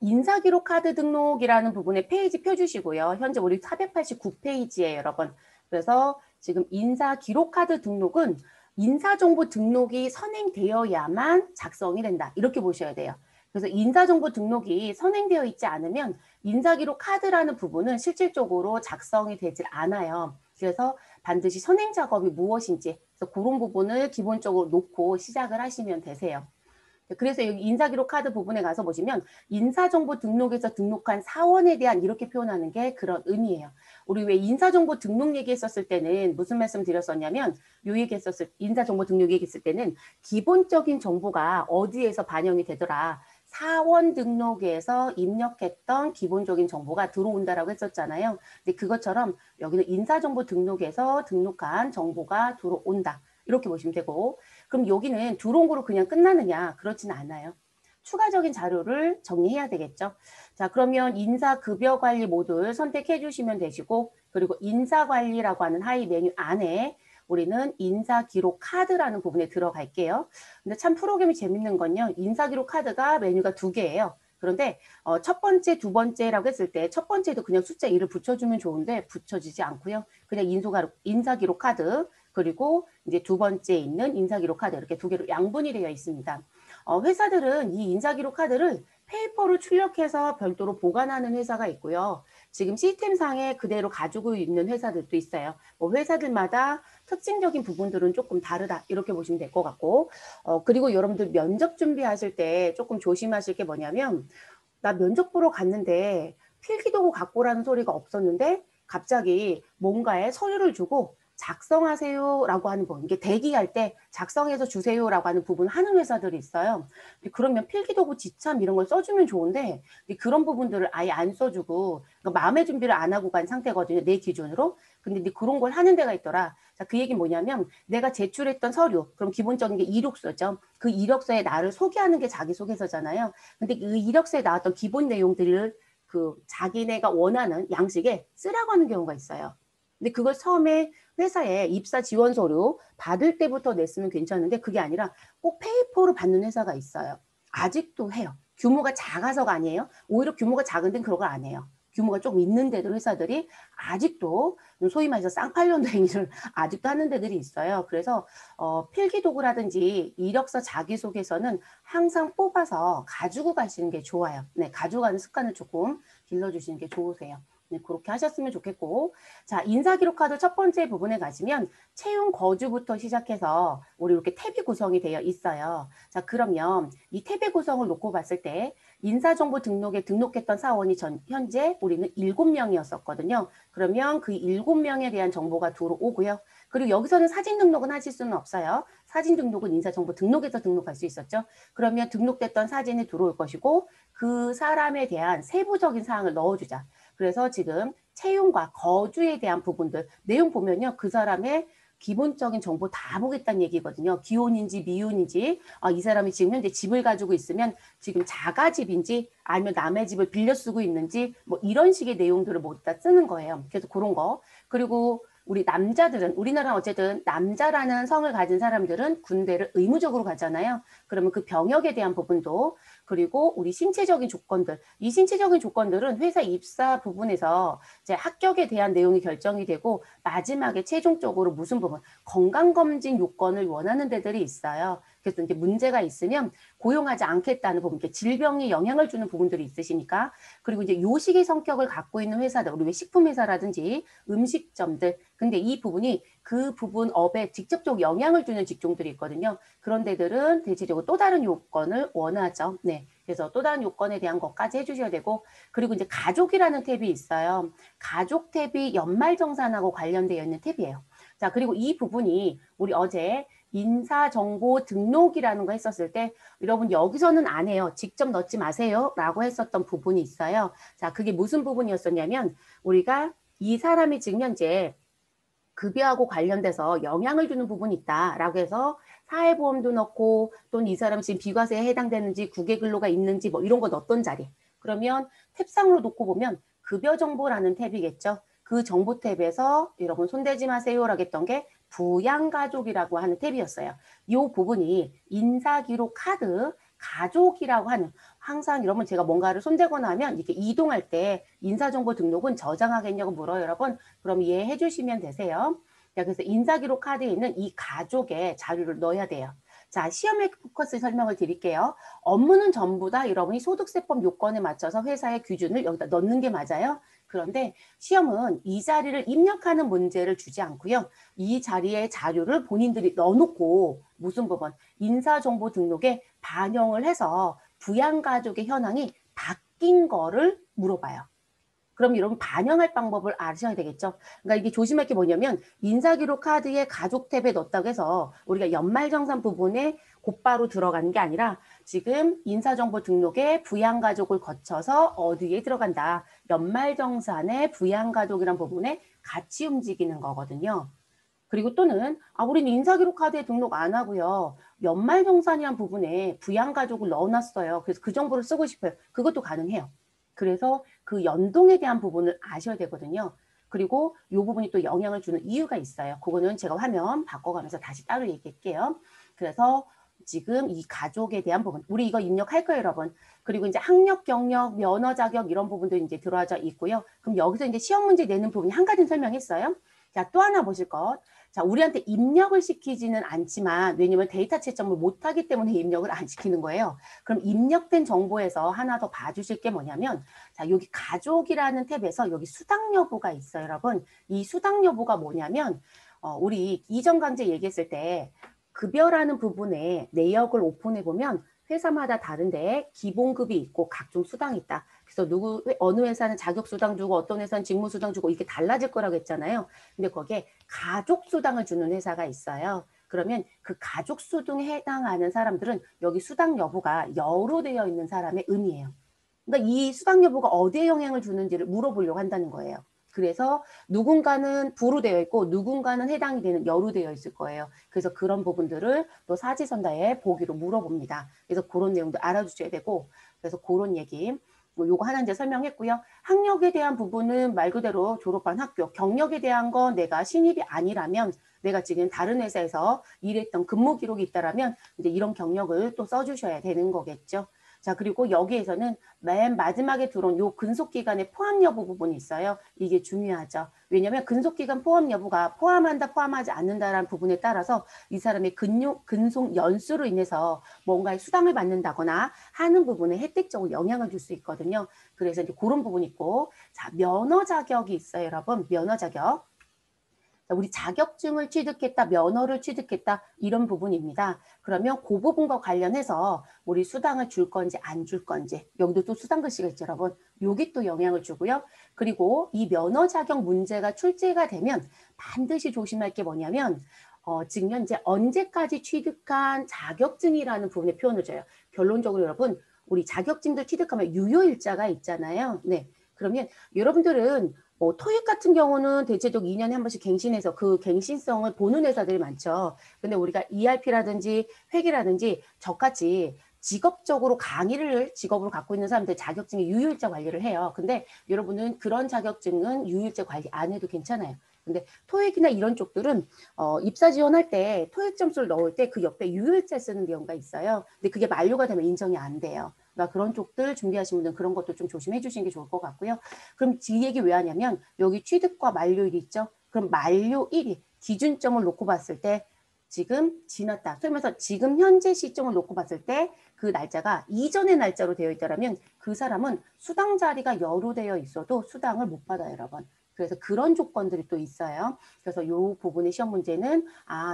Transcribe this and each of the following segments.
인사기록 카드 등록이라는 부분에 페이지 펴주시고요. 현재 우리 489페이지예요, 여러분. 그래서 지금 인사기록 카드 등록은 인사정보 등록이 선행되어야만 작성이 된다. 이렇게 보셔야 돼요. 그래서 인사정보 등록이 선행되어 있지 않으면 인사기록 카드라는 부분은 실질적으로 작성이 되질 않아요. 그래서 반드시 선행 작업이 무엇인지 그래서 그런 부분을 기본적으로 놓고 시작을 하시면 되세요. 그래서 여기 인사기록 카드 부분에 가서 보시면 인사정보 등록에서 등록한 사원에 대한 이렇게 표현하는 게 그런 의미예요. 우리 왜 인사정보 등록 얘기했었을 때는 무슨 말씀 드렸었냐면 요 얘기했었을 인사정보 등록 얘기했을 때는 기본적인 정보가 어디에서 반영이 되더라. 사원 등록에서 입력했던 기본적인 정보가 들어온다라고 했었잖아요. 근데 그것처럼 여기는 인사정보 등록에서 등록한 정보가 들어온다. 이렇게 보시면 되고 그럼 여기는 들어온 거로 그냥 끝나느냐? 그렇지는 않아요. 추가적인 자료를 정리해야 되겠죠. 자, 그러면 인사급여관리 모듈 선택해 주시면 되시고 그리고 인사관리라고 하는 하이 메뉴 안에 우리는 인사기록 카드라는 부분에 들어갈게요. 근데 참 프로그램이 재밌는 건요. 인사기록 카드가 메뉴가 2개예요. 그런데 첫 번째, 두 번째라고 했을 때 첫 번째도 그냥 숫자 1을 붙여주면 좋은데 붙여지지 않고요. 그냥 인사기록 카드 그리고 이제 두 번째 있는 인사기록 카드 이렇게 2개로 양분이 되어 있습니다. 회사들은 이 인사기록 카드를 페이퍼로 출력해서 별도로 보관하는 회사가 있고요. 지금 시스템상에 그대로 가지고 있는 회사들도 있어요. 뭐 회사들마다 특징적인 부분들은 조금 다르다 이렇게 보시면 될 것 같고 그리고 여러분들 면접 준비하실 때 조금 조심하실 게 뭐냐면 나 면접 보러 갔는데 필기도구 갖고 오라는 소리가 없었는데 갑자기 뭔가에 서류를 주고 작성하세요라고 하는 부분, 이게 대기할 때 작성해서 주세요라고 하는 부분 하는 회사들이 있어요. 그러면 필기도구 지참 이런 걸 써주면 좋은데 그런 부분들을 아예 안 써주고 그러니까 마음의 준비를 안 하고 간 상태거든요. 내 기준으로. 근데 그런 걸 하는 데가 있더라. 자, 그 얘기는 뭐냐면 내가 제출했던 서류, 그럼 기본적인 게 이력서죠. 그 이력서에 나를 소개하는 게 자기소개서잖아요. 근데 그 이력서에 나왔던 기본 내용들을 그 자기네가 원하는 양식에 쓰라고 하는 경우가 있어요. 근데 그걸 처음에 회사에 입사 지원 서류 받을 때부터 냈으면 괜찮은데 그게 아니라 꼭 페이퍼로 받는 회사가 있어요. 아직도 해요. 규모가 작아서가 아니에요. 오히려 규모가 작은 데는 그런 걸 안 해요. 규모가 좀 있는 데도 회사들이 아직도 소위 말해서 쌍팔년도 행위를 아직도 하는 데들이 있어요. 그래서 필기도구라든지 이력서 자기소개서는 항상 뽑아서 가지고 가시는 게 좋아요. 네, 가져가는 습관을 조금 길러주시는 게 좋으세요. 네, 그렇게 하셨으면 좋겠고 자 인사기록 카드 첫 번째 부분에 가시면 채용 거주부터 시작해서 우리 이렇게 탭이 구성이 되어 있어요. 자 그러면 이 탭의 구성을 놓고 봤을 때 인사정보 등록에 등록했던 사원이 현재 우리는 7명이었었거든요. 그러면 그 7명에 대한 정보가 들어오고요. 그리고 여기서는 사진 등록은 하실 수는 없어요. 사진 등록은 인사정보 등록에서 등록할 수 있었죠. 그러면 등록됐던 사진이 들어올 것이고 그 사람에 대한 세부적인 사항을 넣어주자. 그래서 지금 채용과 거주에 대한 부분들 내용 보면요. 그 사람의 기본적인 정보 다 보겠다는 얘기거든요. 기혼인지 미혼인지 이 사람이 지금 현재 집을 가지고 있으면 지금 자가집인지 아니면 남의 집을 빌려 쓰고 있는지 뭐 이런 식의 내용들을 모두 다 쓰는 거예요. 그래서 그런 거. 그리고 우리 남자들은 우리나라 어쨌든 남자라는 성을 가진 사람들은 군대를 의무적으로 가잖아요. 그러면 그 병역에 대한 부분도 그리고 우리 신체적인 조건들 이 신체적인 조건들은 회사 입사 부분에서 이제 합격에 대한 내용이 결정이 되고 마지막에 최종적으로 무슨 부분 건강검진 요건을 원하는 데들이 있어요. 그래서 이제 문제가 있으면 고용하지 않겠다는 부분, 질병이 영향을 주는 부분들이 있으시니까 그리고 이제 요식의 성격을 갖고 있는 회사들, 우리 왜 식품회사라든지 음식점들, 근데 이 부분이 그 부분 업에 직접적으로 영향을 주는 직종들이 있거든요. 그런 데들은 대체적으로 또 다른 요건을 원하죠. 네. 그래서 또 다른 요건에 대한 것까지 해주셔야 되고 그리고 이제 가족이라는 탭이 있어요. 가족 탭이 연말정산하고 관련되어 있는 탭이에요. 자, 그리고 이 부분이 우리 어제 인사정보 등록이라는 거 했었을 때 여러분 여기서는 안 해요. 직접 넣지 마세요. 라고 했었던 부분이 있어요. 자, 그게 무슨 부분이었었냐면 우리가 이 사람이 지금 현재 급여하고 관련돼서 영향을 주는 부분이 있다라고 해서 사회보험도 넣고 또는 이 사람 지금 비과세에 해당되는지 국외근로가 있는지 뭐 이런 거 넣었던 자리. 그러면 탭상으로 놓고 보면 급여정보라는 탭이겠죠. 그 정보 탭에서 여러분 손대지 마세요라고 했던 게 부양가족이라고 하는 탭이었어요. 이 부분이 인사기록 카드 가족이라고 하는, 항상 이러면 제가 뭔가를 손대거나 하면 이렇게 이동할 때 인사정보 등록은 저장하겠냐고 물어요, 여러분. 그럼 이해해 주시면 되세요. 자, 그래서 인사기록 카드에 있는 이 가족의 자료를 넣어야 돼요. 자, 시험의 포커스 설명을 드릴게요. 업무는 전부 다 여러분이 소득세법 요건에 맞춰서 회사의 규준을 여기다 넣는 게 맞아요. 그런데 시험은 이 자리를 입력하는 문제를 주지 않고요. 이 자리에 자료를 본인들이 넣어놓고 무슨 부분, 인사정보 등록에 반영을 해서 부양가족의 현황이 바뀐 거를 물어봐요. 그럼 여러분 반영할 방법을 아셔야 되겠죠. 그러니까 이게 조심할 게 뭐냐면 인사기록 카드에 가족 탭에 넣었다고 해서 우리가 연말정산 부분에 곧바로 들어가는 게 아니라 지금 인사정보 등록에 부양가족을 거쳐서 어디에 들어간다. 연말정산에 부양가족이란 부분에 같이 움직이는 거거든요. 그리고 또는 우리는 인사기록 카드에 등록 안 하고요. 연말정산이란 부분에 부양가족을 넣어놨어요. 그래서 그 정보를 쓰고 싶어요. 그것도 가능해요. 그래서 그 연동에 대한 부분을 아셔야 되거든요. 그리고 이 부분이 또 영향을 주는 이유가 있어요. 그거는 제가 화면 바꿔가면서 다시 따로 얘기할게요. 그래서 지금 이 가족에 대한 부분, 우리 이거 입력할 거예요, 여러분. 그리고 이제 학력, 경력, 면허 자격 이런 부분도 이제 들어와져 있고요. 그럼 여기서 이제 시험 문제 내는 부분이 한 가지는 설명했어요. 자, 또 하나 보실 것. 자, 우리한테 입력을 시키지는 않지만, 왜냐면 데이터 채점을 못하기 때문에 입력을 안 시키는 거예요. 그럼 입력된 정보에서 하나 더 봐주실 게 뭐냐면, 자, 여기 가족이라는 탭에서 여기 수당 여부가 있어요, 여러분. 이 수당 여부가 뭐냐면, 우리 이전 강좌 얘기했을 때, 급여라는 부분에 내역을 오픈해 보면 회사마다 다른데 기본급이 있고 각종 수당이 있다. 그래서 어느 회사는 자격수당 주고 어떤 회사는 직무수당 주고 이게 달라질 거라고 했잖아요. 근데 거기에 가족수당을 주는 회사가 있어요. 그러면 그 가족수당에 해당하는 사람들은 여기 수당 여부가 여로 되어 있는 사람의 의미예요. 그러니까 이 수당 여부가 어디에 영향을 주는지를 물어보려고 한다는 거예요. 그래서 누군가는 부로 되어 있고 누군가는 해당이 되는 여로 되어 있을 거예요. 그래서 그런 부분들을 또 사지선다에 보기로 물어봅니다. 그래서 그런 내용도 알아주셔야 되고, 그래서 그런 얘기 요거 하나 이제 설명했고요. 학력에 대한 부분은 말 그대로 졸업한 학교, 경력에 대한 건 내가 신입이 아니라면 내가 지금 다른 회사에서 일했던 근무 기록이 있다라면 이제 이런 경력을 또 써주셔야 되는 거겠죠. 자, 그리고 여기에서는 맨 마지막에 들어온 요 근속기간의 포함 여부 부분이 있어요. 이게 중요하죠. 왜냐하면 근속기간 포함 여부가 포함한다, 포함하지 않는다라는 부분에 따라서 이 사람의 근속 연수로 인해서 뭔가의 수당을 받는다거나 하는 부분에 혜택적으로 영향을 줄 수 있거든요. 그래서 이제 그런 부분이 있고, 자, 면허 자격이 있어요, 여러분. 면허 자격. 우리 자격증을 취득했다, 면허를 취득했다 이런 부분입니다. 그러면 그 부분과 관련해서 우리 수당을 줄 건지 안 줄 건지 여기도 또 수당 글씨가 있죠, 여러분. 여기 또 영향을 주고요. 그리고 이 면허 자격 문제가 출제가 되면 반드시 조심할 게 뭐냐면 지금 현재 언제까지 취득한 자격증이라는 부분에 표현을 줘요. 결론적으로 여러분 우리 자격증들 취득하면 유효일자가 있잖아요. 네. 그러면 여러분들은 토익 같은 경우는 대체적 2년에 한 번씩 갱신해서 그 갱신성을 보는 회사들이 많죠. 근데 우리가 ERP라든지 회계라든지 저같이 직업적으로 강의를 직업으로 갖고 있는 사람들 자격증의 유효일자 관리를 해요. 근데 여러분은 그런 자격증은 유효일자 관리 안 해도 괜찮아요. 근데 토익이나 이런 쪽들은 입사 지원할 때 토익 점수를 넣을 때 그 옆에 유효일자 쓰는 경우가 있어요. 근데 그게 만료가 되면 인정이 안 돼요. 그러니까 그런 쪽들 준비하시는 분들은 그런 것도 좀 조심해 주시는 게 좋을 것 같고요. 그럼 이 얘기 왜 하냐면 여기 취득과 만료일이 있죠. 그럼 만료일이 기준점을 놓고 봤을 때 지금 지났다. 소위 말해서 지금 현재 시점을 놓고 봤을 때 그 날짜가 이전의 날짜로 되어 있다면 그 사람은 수당 자리가 여로 되어 있어도 수당을 못 받아요, 여러분. 그래서 그런 조건들이 또 있어요. 그래서 이 부분의 시험 문제는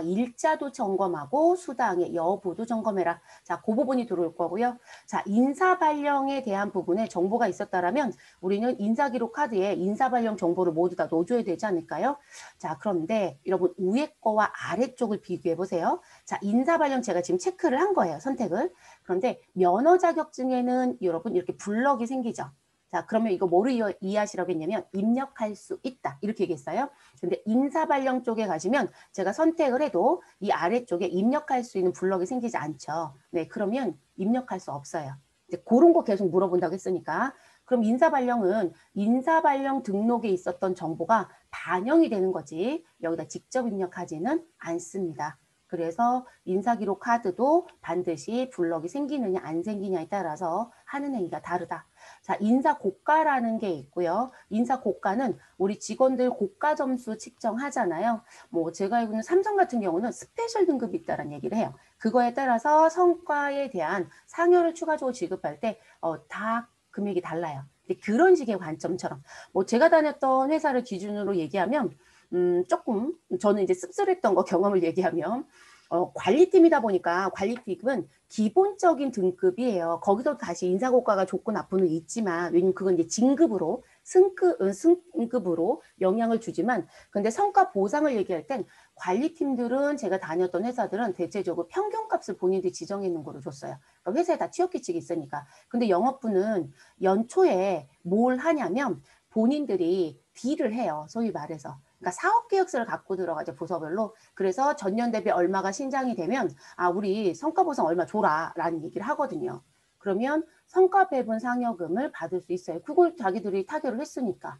일자도 점검하고 수당의 여부도 점검해라. 자, 그 부분이 들어올 거고요. 자, 인사 발령에 대한 부분에 정보가 있었다라면 우리는 인사기록 카드에 인사 발령 정보를 모두 다 넣어줘야 되지 않을까요? 자, 그런데 여러분 위에 거와 아래 쪽을 비교해 보세요. 자, 인사 발령 제가 지금 체크를 한 거예요. 선택을. 그런데 면허 자격증에는 여러분 이렇게 블럭이 생기죠. 자, 그러면 이거 뭐를 이해하시라고 했냐면 입력할 수 있다. 이렇게 얘기했어요. 근데 인사 발령 쪽에 가시면 제가 선택을 해도 이 아래쪽에 입력할 수 있는 블럭이 생기지 않죠. 네, 그러면 입력할 수 없어요. 이제 그런 거 계속 물어본다고 했으니까. 그럼 인사 발령은 인사 발령 등록에 있었던 정보가 반영이 되는 거지 여기다 직접 입력하지는 않습니다. 그래서 인사기록 카드도 반드시 블럭이 생기느냐 안 생기냐에 따라서 하는 행위가 다르다. 자, 인사고가라는 게 있고요. 인사고가는 우리 직원들 고가 점수 측정하잖아요. 뭐 제가 알고 있는 삼성 같은 경우는 스페셜 등급이 있다는 얘기를 해요. 그거에 따라서 성과에 대한 상여를 추가적으로 지급할 때 다 금액이 달라요. 그런 식의 관점처럼 뭐 제가 다녔던 회사를 기준으로 얘기하면 조금 저는 이제 씁쓸했던 거 경험을 얘기하면 관리팀이다 보니까 관리팀은 기본적인 등급이에요. 거기서 다시 인사고과가 좋고 나쁘는 있지만 왜냐면 그건 이제 진급으로 승급으로 영향을 주지만 근데 성과 보상을 얘기할 땐 관리팀들은 제가 다녔던 회사들은 대체적으로 평균값을 본인들이 지정해 놓은 거로 줬어요. 그러니까 회사에 다 취업 규칙이 있으니까. 근데 영업부는 연초에 뭘 하냐면 본인들이 딜을 해요. 소위 말해서. 그러니까 사업 계획서를 갖고 들어가죠. 부서별로. 그래서 전년 대비 얼마가 신장이 되면 우리 성과 보상 얼마 줘라라는 얘기를 하거든요. 그러면 성과 배분 상여금을 받을 수 있어요. 그걸 자기들이 타결을 했으니까.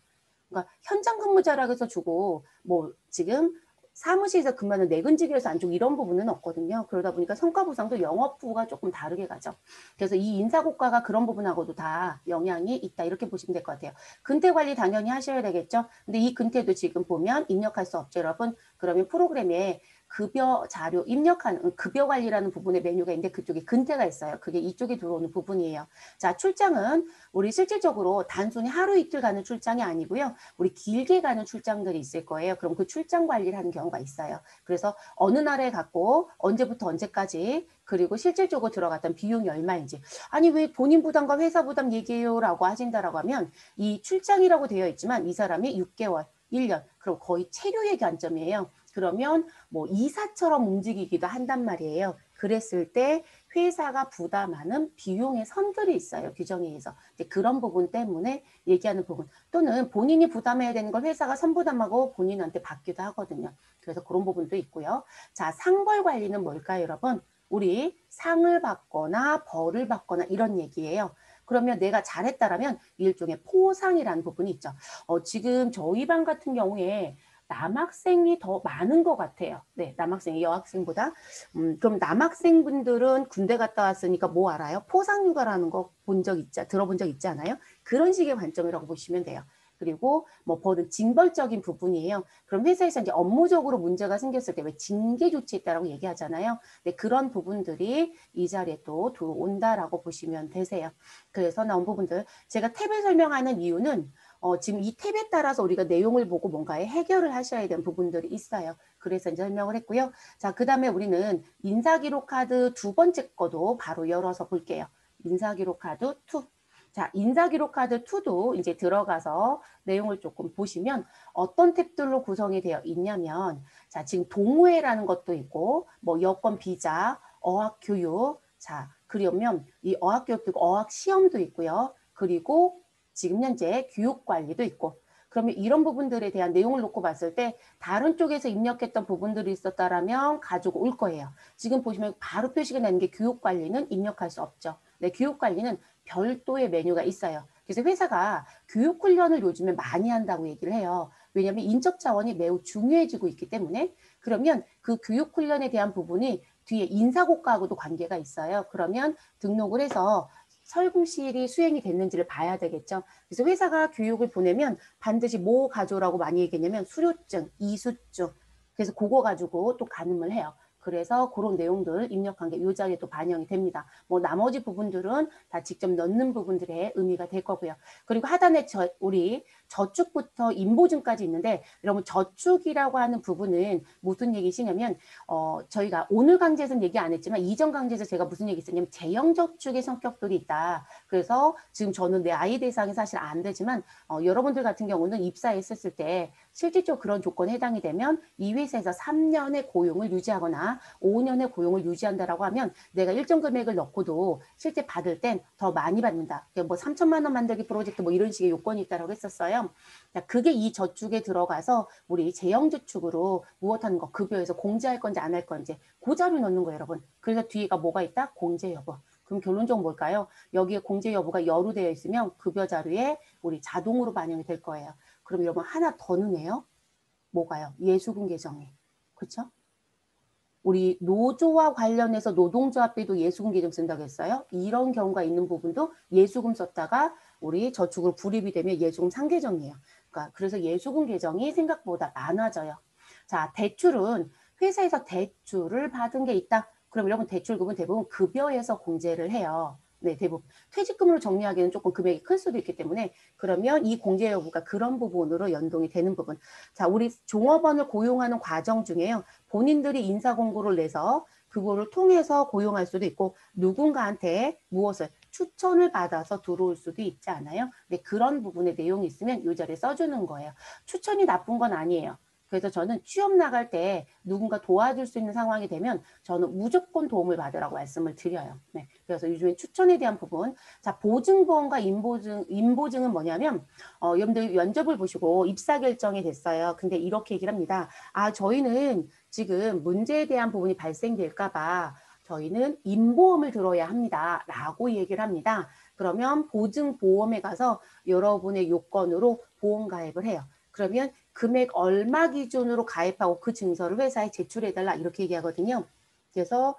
그러니까 현장 근무자라고 해서 주고 뭐 지금 사무실에서 근무하는 내근직이라서 안 주고 이런 부분은 없거든요. 그러다 보니까 성과 보상도 영업부가 조금 다르게 가죠. 그래서 이 인사고과가 그런 부분하고도 다 영향이 있다. 이렇게 보시면 될 것 같아요. 근태 관리 당연히 하셔야 되겠죠. 근데 이 근태도 지금 보면 입력할 수 없죠, 여러분. 그러면 프로그램에 급여 자료 입력하는 급여 관리라는 부분의 메뉴가 있는데 그쪽에 근태가 있어요. 그게 이쪽에 들어오는 부분이에요. 자, 출장은 우리 실질적으로 단순히 하루 이틀 가는 출장이 아니고요. 우리 길게 가는 출장들이 있을 거예요. 그럼 그 출장 관리를 하는 경우가 있어요. 그래서 어느 날에 갔고 언제부터 언제까지 그리고 실질적으로 들어갔던 비용이 얼마인지 아니 왜 본인 부담과 회사 부담 얘기해요라고 하신다라고 하면 이 출장이라고 되어 있지만 이 사람이 6개월 1년 그럼 거의 체류의 관점이에요. 그러면 뭐 이사처럼 움직이기도 한단 말이에요. 그랬을 때 회사가 부담하는 비용의 선들이 있어요. 규정에 의해서. 그런 부분 때문에 얘기하는 부분 또는 본인이 부담해야 되는 걸 회사가 선부담하고 본인한테 받기도 하거든요. 그래서 그런 부분도 있고요. 자, 상벌 관리는 뭘까요, 여러분? 우리 상을 받거나 벌을 받거나 이런 얘기예요. 그러면 내가 잘했다라면 일종의 포상이라는 부분이 있죠. 지금 저희 반 같은 경우에 남학생이 더 많은 것 같아요. 네, 남학생이 여학생보다. 그럼 남학생분들은 군대 갔다 왔으니까 뭐 알아요? 포상휴가라는 거 들어본 적 있지 않아요? 그런 식의 관점이라고 보시면 돼요. 그리고 뭐 벌은 징벌적인 부분이에요. 그럼 회사에서 이제 업무적으로 문제가 생겼을 때 왜 징계 조치했다라고 얘기하잖아요. 네, 그런 부분들이 이 자리에 또 들어온다라고 보시면 되세요. 그래서 나온 부분들 제가 탭을 설명하는 이유는 지금 이 탭에 따라서 우리가 내용을 보고 뭔가에 해결을 하셔야 되는 부분들이 있어요. 그래서 이제 설명을 했고요. 자, 그 다음에 우리는 인사기록 카드 두 번째 거도 바로 열어서 볼게요. 인사기록 카드 2. 자, 인사기록 카드 2도 이제 들어가서 내용을 조금 보시면 어떤 탭들로 구성이 되어 있냐면 자, 지금 동호회라는 것도 있고 뭐 여권 비자, 어학교육 자, 그러면 이 어학교육도 있고 어학시험도 있고요. 그리고 지금 현재 교육관리도 있고 그러면 이런 부분들에 대한 내용을 놓고 봤을 때 다른 쪽에서 입력했던 부분들이 있었다라면 가지고 올 거예요. 지금 보시면 바로 표시가 나는 게 교육관리는 입력할 수 없죠. 네, 교육관리는 별도의 메뉴가 있어요. 그래서 회사가 교육훈련을 요즘에 많이 한다고 얘기를 해요. 왜냐하면 인적 자원이 매우 중요해지고 있기 때문에 그러면 그 교육훈련에 대한 부분이 뒤에 인사고과하고도 관계가 있어요. 그러면 등록을 해서 설국실이 수행이 됐는지를 봐야 되겠죠. 그래서 회사가 교육을 보내면 반드시 뭐 가져오라고 많이 얘기했냐면 수료증, 이수증. 그래서 그거 가지고 또 가늠을 해요. 그래서 그런 내용들 입력한 게 이 자리에 또 반영이 됩니다. 뭐 나머지 부분들은 다 직접 넣는 부분들의 의미가 될 거고요. 그리고 하단에 우리 저축부터 인보증까지 있는데 여러분 저축이라고 하는 부분은 무슨 얘기시냐면 저희가 오늘 강좌에서는 얘기 안 했지만 이전 강좌에서 제가 무슨 얘기 했냐면 재형저축의 성격들이 있다. 그래서 지금 저는 내 아이 대상이 사실 안 되지만 여러분들 같은 경우는 입사했었을 때 실질적으로 그런 조건에 해당이 되면 이 회사에서 3년의 고용을 유지하거나 5년의 고용을 유지한다라고 하면 내가 일정 금액을 넣고도 실제 받을 땐 더 많이 받는다. 뭐 3천만 원 만들기 프로젝트 뭐 이런 식의 요건이 있다라고 했었어요. 그게 이 저축에 들어가서 우리 재형저축으로 무엇하는 거 급여에서 공제할 건지 안 할 건지 그 자료 넣는 거예요, 여러분. 그래서 뒤에가 뭐가 있다? 공제 여부. 그럼 결론적으로 뭘까요? 여기에 공제 여부가 여루되어 있으면 급여 자료에 우리 자동으로 반영이 될 거예요. 그럼 여러분 하나 더 넣네요. 뭐가요? 예수금 계정에. 그렇죠? 우리 노조와 관련해서 노동조합비도 예수금 계정 쓴다고 했어요. 이런 경우가 있는 부분도 예수금 썼다가 우리 저축으로 불입이 되면 예수금 상계정이에요. 그러니까 그래서 예수금 계정이 생각보다 많아져요. 자, 대출은 회사에서 대출을 받은 게 있다. 그럼 여러분 대출금은 대부분 급여에서 공제를 해요. 네, 대부분. 퇴직금으로 정리하기에는 조금 금액이 클 수도 있기 때문에 그러면 이 공제 여부가 그런 부분으로 연동이 되는 부분. 자, 우리 종업원을 고용하는 과정 중에요. 본인들이 인사 공고를 내서 그거를 통해서 고용할 수도 있고 누군가한테 무엇을 추천을 받아서 들어올 수도 있지 않아요? 근데 그런 부분의 내용이 있으면 이 자리에 써주는 거예요. 추천이 나쁜 건 아니에요. 그래서 저는 취업 나갈 때 누군가 도와줄 수 있는 상황이 되면 저는 무조건 도움을 받으라고 말씀을 드려요. 네. 그래서 요즘에 추천에 대한 부분. 자, 보증보험과 인보증은 뭐냐면, 여러분들 면접을 보시고 입사 결정이 됐어요. 근데 이렇게 얘기를 합니다. 아, 저희는 지금 문제에 대한 부분이 발생될까봐 저희는 인보험을 들어야 합니다. 라고 얘기를 합니다. 그러면 보증보험에 가서 여러분의 요건으로 보험 가입을 해요. 그러면 금액 얼마 기준으로 가입하고 그 증서를 회사에 제출해달라 이렇게 얘기하거든요. 그래서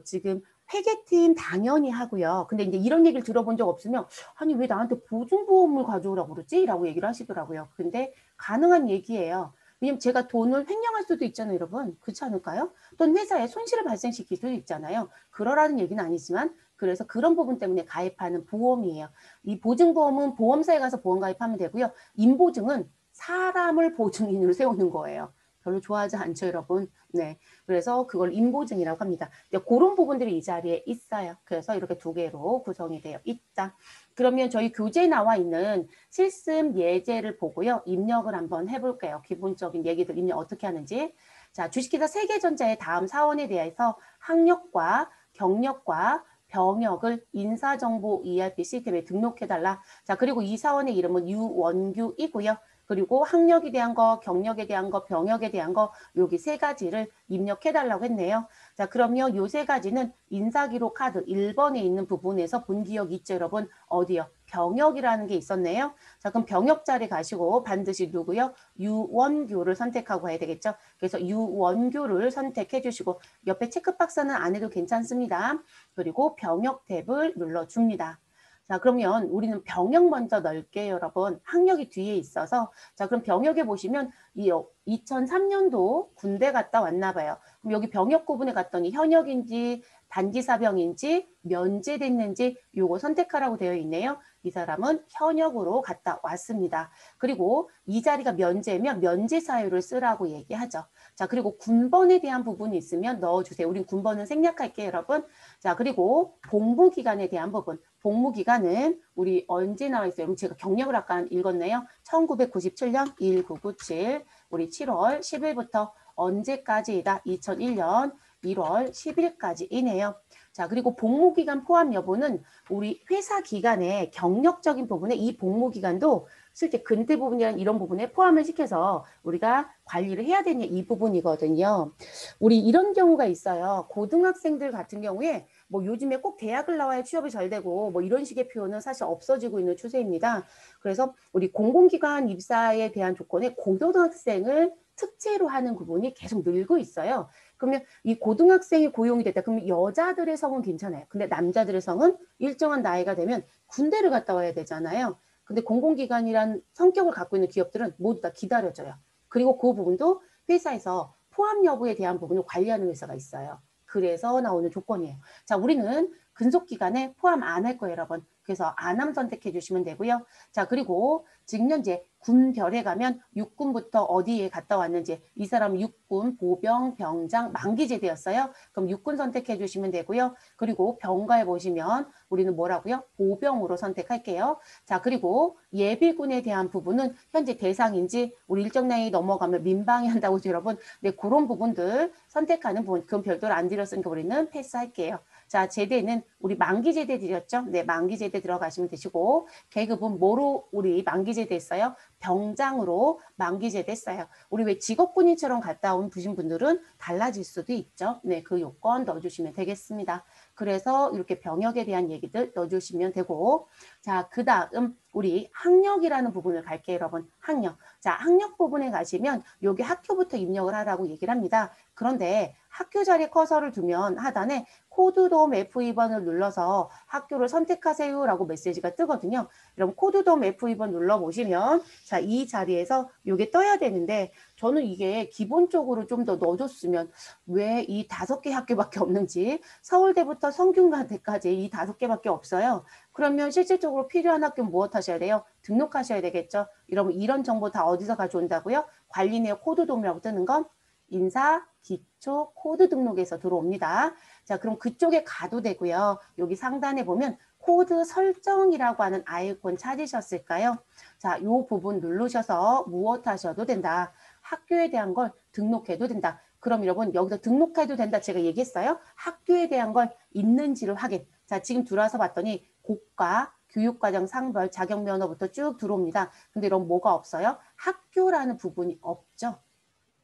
지금 회계팀 당연히 하고요. 근데 이제 이런 얘기를 들어본 적 없으면 아니 왜 나한테 보증보험을 가져오라고 그러지? 라고 얘기를 하시더라고요. 근데 가능한 얘기예요. 왜냐면 제가 돈을 횡령할 수도 있잖아요, 여러분. 그렇지 않을까요? 또는 회사에 손실을 발생시킬 수도 있잖아요. 그러라는 얘기는 아니지만 그래서 그런 부분 때문에 가입하는 보험이에요. 이 보증보험은 보험사에 가서 보험 가입하면 되고요. 인보증은 사람을 보증인으로 세우는 거예요. 별로 좋아하지 않죠, 여러분? 네. 그래서 그걸 인보증이라고 합니다. 그런 부분들이 이 자리에 있어요. 그래서 이렇게 두 개로 구성이 되어 있다. 그러면 저희 교재에 나와 있는 실습 예제를 보고요. 입력을 한번 해볼게요. 기본적인 얘기들 입력 어떻게 하는지. 자, 주식회사 세계전자의 다음 사원에 대해서 학력과 경력과 병역을 인사정보 ERP 시스템에 등록해달라. 자, 그리고 이 사원의 이름은 유원규이고요. 그리고 학력에 대한 거, 경력에 대한 거, 병역에 대한 거 여기 세 가지를 입력해달라고 했네요. 자, 그럼요. 요 세 가지는 인사기록 카드 1번에 있는 부분에서 본 기억 있죠, 여러분? 어디요? 병역이라는 게 있었네요. 자, 그럼 병역 자리 가시고 반드시 누구요? 유원규를 선택하고 해야 되겠죠? 그래서 유원규를 선택해 주시고 옆에 체크박스는 안 해도 괜찮습니다. 그리고 병역 탭을 눌러줍니다. 자, 그러면 우리는 병역 먼저 넣을게요, 여러분. 학력이 뒤에 있어서. 자, 그럼 병역에 보시면 이 2003년도 군대 갔다 왔나 봐요. 그럼 여기 병역 구분에 갔더니 현역인지 단기사병인지 면제됐는지 요거 선택하라고 되어 있네요. 이 사람은 현역으로 갔다 왔습니다. 그리고 이 자리가 면제면 면제 사유를 쓰라고 얘기하죠. 자, 그리고 군번에 대한 부분이 있으면 넣어주세요. 우린 군번은 생략할게요, 여러분. 자, 그리고 복무기간에 대한 부분. 복무기간은 우리 언제 나와 있어요? 여러분 제가 경력을 아까 읽었네요. 1997년 1997 우리 7월 10일부터 언제까지이다? 2001년 1월 10일까지이네요. 자, 그리고 복무기간 포함 여부는 우리 회사 기간에 경력적인 부분에 이 복무기간도 실제 근태 부분이란 이런 부분에 포함을 시켜서 우리가 관리를 해야 되는 이 부분이거든요. 우리 이런 경우가 있어요. 고등학생들 같은 경우에 뭐 요즘에 꼭 대학을 나와야 취업이 잘 되고 뭐 이런 식의 표현은 사실 없어지고 있는 추세입니다. 그래서 우리 공공기관 입사에 대한 조건에 고등학생을 특채로 하는 부분이 계속 늘고 있어요. 그러면 이 고등학생이 고용이 됐다. 그러면 여자들의 성은 괜찮아요. 근데 남자들의 성은 일정한 나이가 되면 군대를 갔다 와야 되잖아요. 근데 공공기관이란 성격을 갖고 있는 기업들은 모두 다 기다려줘요. 그리고 그 부분도 회사에서 포함 여부에 대한 부분을 관리하는 회사가 있어요. 그래서 나오는 조건이에요. 자, 우리는 근속기간에 포함 안 할 거예요, 여러분. 그래서 안함 선택해 주시면 되고요. 자, 그리고 지금 현재 군별에 가면 육군부터 어디에 갔다 왔는지 이 사람 육군, 보병, 병장, 만기제대였어요. 그럼 육군 선택해 주시면 되고요. 그리고 병가에 보시면 우리는 뭐라고요? 보병으로 선택할게요. 자, 그리고 예비군에 대한 부분은 현재 대상인지 우리 일정 나이 넘어가면 민방위 한다고 여러분. 네, 그런 부분들 선택하는 부분 그건 별도로 안 드렸으니까 우리는 패스할게요. 자, 제대는 우리 만기제대 드렸죠? 네, 만기제대 들어가시면 되시고 계급은 뭐로 우리 만기제대 했어요? 병장으로 만기 제대했어요. 우리 왜 직업군인처럼 갔다 온 분들은 달라질 수도 있죠. 네, 그 요건 넣어주시면 되겠습니다. 그래서 이렇게 병역에 대한 얘기들 넣어주시면 되고, 자, 그 다음 우리 학력이라는 부분을 갈게요, 여러분. 학력. 자, 학력 부분에 가시면 여기 학교부터 입력을 하라고 얘기를 합니다. 그런데 학교 자리에 커서를 두면 하단에 코드돔 F2번을 눌러서 학교를 선택하세요라고 메시지가 뜨거든요. 그럼 코드돔 F2번 눌러보시면 자, 이 자리에서 이게 떠야 되는데 저는 이게 기본적으로 좀 더 넣어줬으면 왜 이 5개 학교밖에 없는지 서울대부터 성균관대까지 이 5개밖에 없어요. 그러면 실질적으로 필요한 학교는 무엇 하셔야 돼요? 등록하셔야 되겠죠. 이러면 이런 정보 다 어디서 가져온다고요? 관리 내역 코드돔이라고 뜨는 건 인사, 기초, 코드 등록에서 들어옵니다. 자, 그럼 그쪽에 가도 되고요. 여기 상단에 보면 코드 설정이라고 하는 아이콘 찾으셨을까요? 자, 이 부분 누르셔서 무엇 하셔도 된다. 학교에 대한 걸 등록해도 된다. 그럼 여러분 여기서 등록해도 된다 제가 얘기했어요. 학교에 대한 걸 있는지를 확인. 자, 지금 들어와서 봤더니 고과, 교육과정 상별, 자격면허부터 쭉 들어옵니다. 근데 이런 뭐가 없어요? 학교라는 부분이 없죠.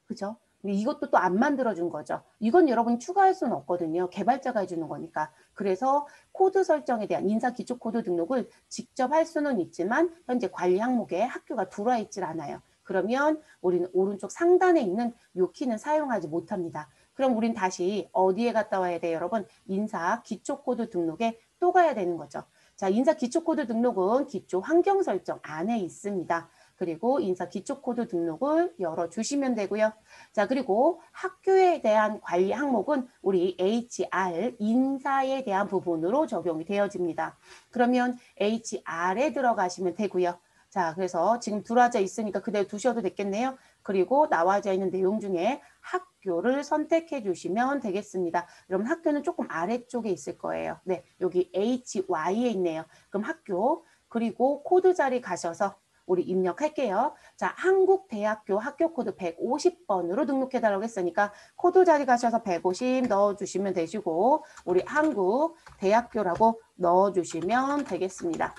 그죠? 이것도 또 안 만들어준 거죠. 이건 여러분 추가할 수는 없거든요. 개발자가 해주는 거니까. 그래서 코드 설정에 대한 인사 기초 코드 등록을 직접 할 수는 있지만 현재 관리 항목에 학교가 들어와 있질 않아요. 그러면 우리는 오른쪽 상단에 있는 요 키는 사용하지 못합니다. 그럼 우린 다시 어디에 갔다 와야 돼요, 여러분? 인사 기초 코드 등록에 또 가야 되는 거죠. 자, 인사 기초 코드 등록은 기초 환경 설정 안에 있습니다. 그리고 인사 기초 코드 등록을 열어주시면 되고요. 자, 그리고 학교에 대한 관리 항목은 우리 HR, 인사에 대한 부분으로 적용이 되어집니다. 그러면 HR에 들어가시면 되고요. 자, 그래서 지금 들어와져 있으니까 그대로 두셔도 되겠네요. 그리고 나와져 있는 내용 중에 학교를 선택해 주시면 되겠습니다. 여러분 학교는 조금 아래쪽에 있을 거예요. 네, 여기 HY에 있네요. 그럼 학교, 그리고 코드 자리 가셔서 우리 입력할게요. 자, 한국대학교 학교 코드 150번으로 등록해달라고 했으니까 코드 자리 가셔서 150 넣어주시면 되시고 우리 한국대학교라고 넣어주시면 되겠습니다.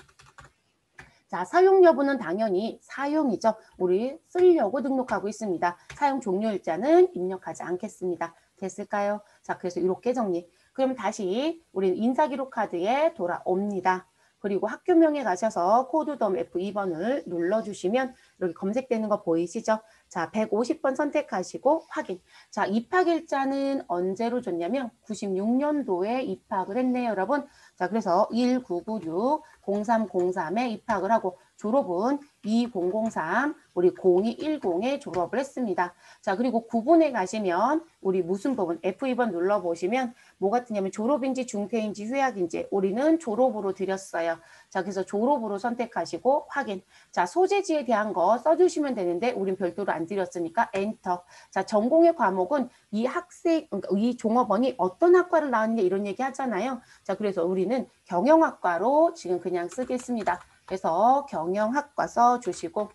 자, 사용 여부는 당연히 사용이죠. 우리 쓰려고 등록하고 있습니다. 사용 종료일자는 입력하지 않겠습니다. 됐을까요? 자, 그래서 이렇게 정리. 그럼 다시 우리 인사기록 카드에 돌아옵니다. 그리고 학교명에 가셔서 코드돔 F2번을 눌러주시면 이렇게 검색되는 거 보이시죠? 자, 150번 선택하시고 확인. 자, 입학일자는 언제로 줬냐면 96년도에 입학을 했네요, 여러분. 자, 그래서 1996, 0303에 입학을 하고 졸업은 2003, 우리 0210에 졸업을 했습니다. 자, 그리고 구분에 가시면 우리 무슨 부분 F2번 눌러보시면 뭐가 뜨냐면 졸업인지 중퇴인지 휴학인지 우리는 졸업으로 드렸어요. 자, 그래서 졸업으로 선택하시고 확인. 자, 소재지에 대한 거 써주시면 되는데 우린 별도로 안 드렸으니까 엔터. 자, 전공의 과목은 이 학생, 그러니까 이 종업원이 어떤 학과를 나왔느냐 이런 얘기 하잖아요. 자, 그래서 우리는 경영학과로 지금 그냥 쓰겠습니다. 그래서 경영학과 써주시고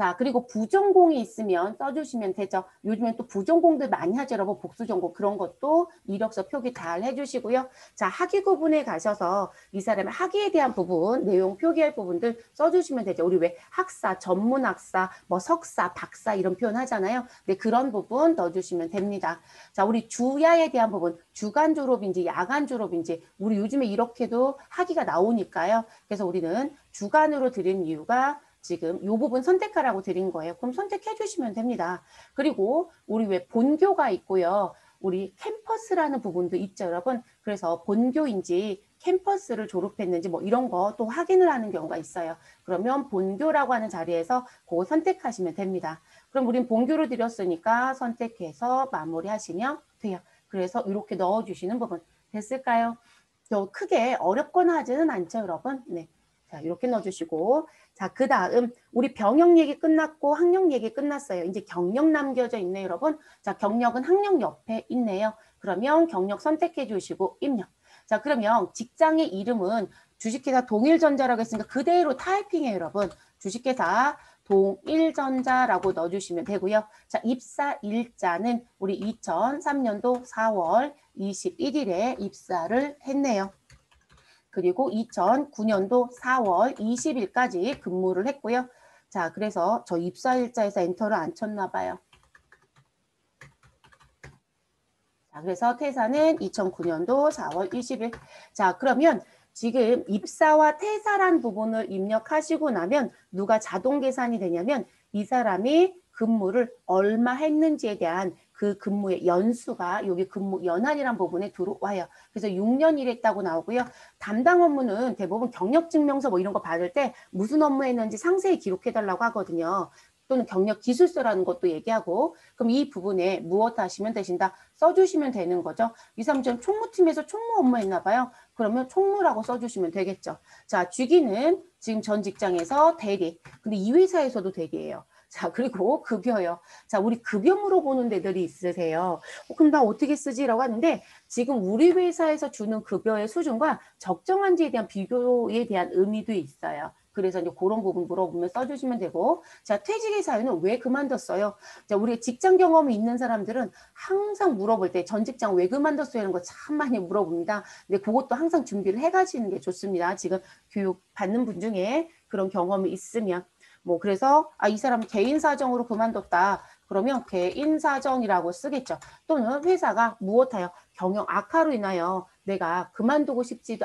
자, 그리고 부전공이 있으면 써주시면 되죠. 요즘엔 또 부전공들 많이 하죠, 여러분. 복수전공 그런 것도 이력서 표기 잘 해주시고요. 자, 학위 구분에 가셔서 이 사람의 학위에 대한 부분, 내용 표기할 부분들 써주시면 되죠. 우리 왜 학사, 전문학사, 뭐 석사, 박사 이런 표현 하잖아요. 네, 그런 부분 넣어주시면 됩니다. 자, 우리 주야에 대한 부분, 주간 졸업인지 야간 졸업인지 우리 요즘에 이렇게도 학위가 나오니까요. 그래서 우리는 주간으로 드린 이유가 지금 이 부분 선택하라고 드린 거예요. 그럼 선택해 주시면 됩니다. 그리고 우리 왜 본교가 있고요. 우리 캠퍼스라는 부분도 있죠, 여러분. 그래서 본교인지 캠퍼스를 졸업했는지 뭐 이런 거 또 확인을 하는 경우가 있어요. 그러면 본교라고 하는 자리에서 그거 선택하시면 됩니다. 그럼 우린 본교를 드렸으니까 선택해서 마무리하시면 돼요. 그래서 이렇게 넣어주시는 부분 됐을까요? 또 크게 어렵거나 하지는 않죠, 여러분. 네. 자, 이렇게 넣어주시고 자, 그 다음 우리 병역 얘기 끝났고 학력 얘기 끝났어요. 이제 경력 남겨져 있네요, 여러분. 자, 경력은 학력 옆에 있네요. 그러면 경력 선택해 주시고 입력. 자, 그러면 직장의 이름은 주식회사 동일전자라고 했으니까 그대로 타이핑해요, 여러분. 주식회사 동일전자라고 넣어주시면 되고요. 자, 입사 일자는 우리 2003년도 4월 21일에 입사를 했네요. 그리고 2009년도 4월 20일까지 근무를 했고요. 자, 그래서 저 입사일자에서 엔터를 안 쳤나 봐요. 자, 그래서 퇴사는 2009년도 4월 20일. 자, 그러면 지금 입사와 퇴사란 부분을 입력하시고 나면 누가 자동 계산이 되냐면 이 사람이 근무를 얼마 했는지에 대한 그 근무의 연수가 여기 근무 연한이란 부분에 들어와요. 그래서 6년 일했다고 나오고요. 담당 업무는 대부분 경력증명서 뭐 이런 거 받을 때 무슨 업무 했는지 상세히 기록해달라고 하거든요. 또는 경력 기술서라는 것도 얘기하고 그럼 이 부분에 무엇 하시면 되신다 써주시면 되는 거죠. 이 사람 지금 총무팀에서 총무 업무 했나 봐요. 그러면 총무라고 써주시면 되겠죠. 자, 주기는 지금 전 직장에서 대리. 근데 이 회사에서도 대리예요. 자, 그리고 급여요. 자, 우리 급여 물어보는 데들이 있으세요. 그럼 나 어떻게 쓰지라고 하는데 지금 우리 회사에서 주는 급여의 수준과 적정한지에 대한 비교에 대한 의미도 있어요. 그래서 이제 그런 부분 물어보면 써주시면 되고 자 퇴직의 사유는 왜 그만뒀어요? 자 우리 직장 경험이 있는 사람들은 항상 물어볼 때 전 직장 왜 그만뒀어요? 이런 거 참 많이 물어봅니다. 근데 그것도 항상 준비를 해가시는 게 좋습니다. 지금 교육 받는 분 중에 그런 경험이 있으면 뭐 그래서 이 사람 개인 사정으로 그만뒀다. 그러면 개인 사정이라고 쓰겠죠. 또는 회사가 무엇하여 경영 악화로 인하여 내가 그만두고 싶지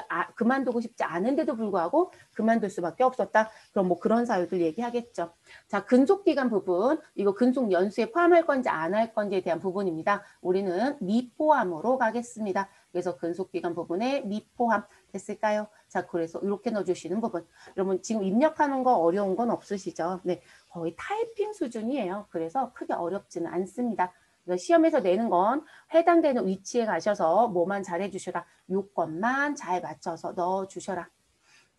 않은데도 불구하고 그만둘 수밖에 없었다. 그럼 뭐 그런 사유들 얘기하겠죠. 자, 근속기간 부분, 이거 근속 연수에 포함할 건지 안 할 건지에 대한 부분입니다. 우리는 미포함으로 가겠습니다. 그래서 근속기간 부분에 미포함 됐을까요? 자, 그래서 이렇게 넣어주시는 부분. 여러분 지금 입력하는 거 어려운 건 없으시죠? 네, 거의 타이핑 수준이에요. 그래서 크게 어렵지는 않습니다. 시험에서 내는 건 해당되는 위치에 가셔서 뭐만 잘해주셔라. 요건만 잘 맞춰서 넣어주셔라.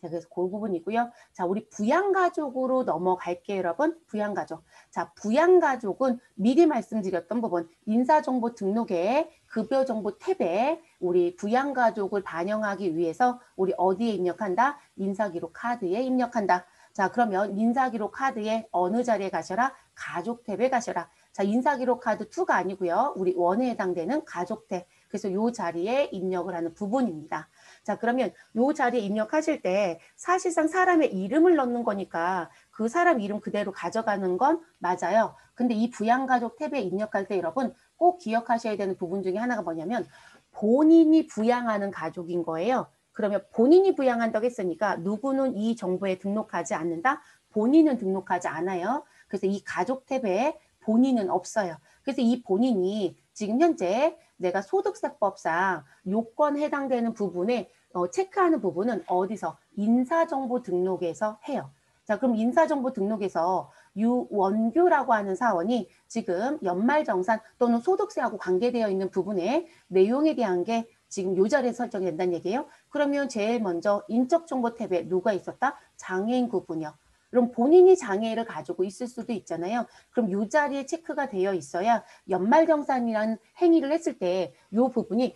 자, 그래서 그 부분이고요. 자, 우리 부양가족으로 넘어갈게요, 여러분. 부양가족. 자, 부양가족은 미리 말씀드렸던 부분, 인사정보 등록에 급여정보 탭에 우리 부양가족을 반영하기 위해서 우리 어디에 입력한다? 인사기록 카드에 입력한다. 자, 그러면 인사기록 카드에 어느 자리에 가셔라? 가족 탭에 가셔라. 자, 인사기록 카드 2가 아니고요. 우리 1에 해당되는 가족 탭. 그래서 이 자리에 입력을 하는 부분입니다. 자, 그러면 이 자리에 입력하실 때 사실상 사람의 이름을 넣는 거니까 그 사람 이름 그대로 가져가는 건 맞아요. 근데 이 부양가족 탭에 입력할 때 여러분 꼭 기억하셔야 되는 부분 중에 하나가 뭐냐면 본인이 부양하는 가족인 거예요. 그러면 본인이 부양한다고 했으니까 누구는 이 정보에 등록하지 않는다? 본인은 등록하지 않아요. 그래서 이 가족 탭에 본인은 없어요. 그래서 이 본인이 지금 현재 내가 소득세법상 요건 해당되는 부분에 체크하는 부분은 어디서? 인사정보 등록에서 해요. 자, 그럼 인사정보 등록에서 유원규라고 하는 사원이 지금 연말정산 또는 소득세하고 관계되어 있는 부분의 내용에 대한 게 지금 요 자리에 설정이 된다는 얘기예요. 그러면 제일 먼저 인적정보 탭에 누가 있었다? 장애인 구분이요. 그럼 본인이 장애를 가지고 있을 수도 있잖아요. 그럼 이 자리에 체크가 되어 있어야 연말정산이라는 행위를 했을 때 이 부분이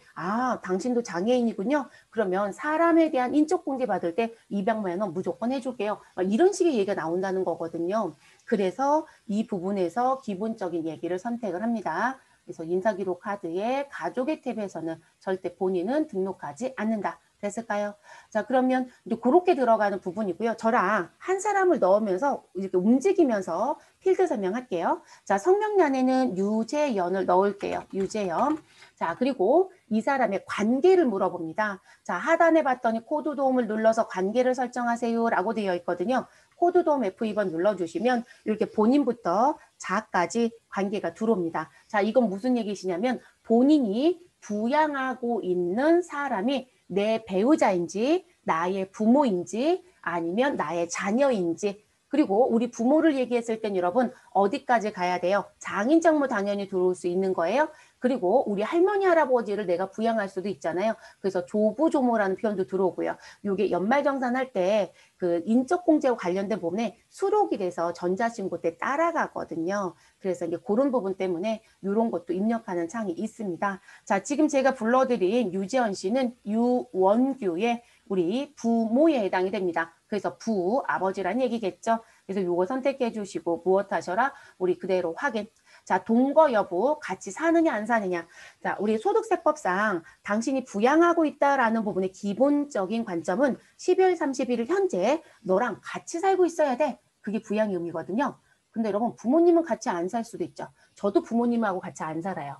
당신도 장애인이군요. 그러면 사람에 대한 인적 공개 받을 때 200만 원 무조건 해줄게요. 이런 식의 얘기가 나온다는 거거든요. 그래서 이 부분에서 기본적인 얘기를 선택을 합니다. 그래서 인사기록 카드에 가족의 탭에서는 절대 본인은 등록하지 않는다. 됐을까요? 자, 그러면 이제 그렇게 들어가는 부분이고요. 저랑 한 사람을 넣으면서 이렇게 움직이면서 필드 설명할게요. 자, 성명란에는 유재연을 넣을게요. 유재연. 자, 그리고 이 사람의 관계를 물어봅니다. 자, 하단에 봤더니 코드 도움을 눌러서 관계를 설정하세요 라고 되어 있거든요. 코드 도움 F2번 눌러주시면 이렇게 본인부터 자까지 관계가 들어옵니다. 자, 이건 무슨 얘기시냐면 본인이 부양하고 있는 사람이 내 배우자인지 나의 부모인지 아니면 나의 자녀인지 그리고 우리 부모를 얘기했을 땐 여러분 어디까지 가야 돼요? 장인장모 당연히 들어올 수 있는 거예요. 그리고 우리 할머니 할아버지를 내가 부양할 수도 있잖아요. 그래서 조부조모라는 표현도 들어오고요. 이게 연말정산할 때 그 인적공제와 관련된 부분에 수록이 돼서 전자신고 때 따라가거든요. 그래서 이제 그런 부분 때문에 이런 것도 입력하는 창이 있습니다. 자, 지금 제가 불러드린 유재현 씨는 유원규의 우리 부모에 해당이 됩니다. 그래서 부, 아버지란 얘기겠죠. 그래서 요거 선택해 주시고 무엇 하셔라? 우리 그대로 확인. 자, 동거 여부, 같이 사느냐 안 사느냐. 자, 우리 소득세법상 당신이 부양하고 있다라는 부분의 기본적인 관점은 12월 31일 현재 너랑 같이 살고 있어야 돼. 그게 부양의 의미거든요. 근데 여러분 부모님은 같이 안 살 수도 있죠. 저도 부모님하고 같이 안 살아요.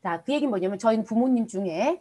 자, 그 얘기는 뭐냐면 저희는 부모님 중에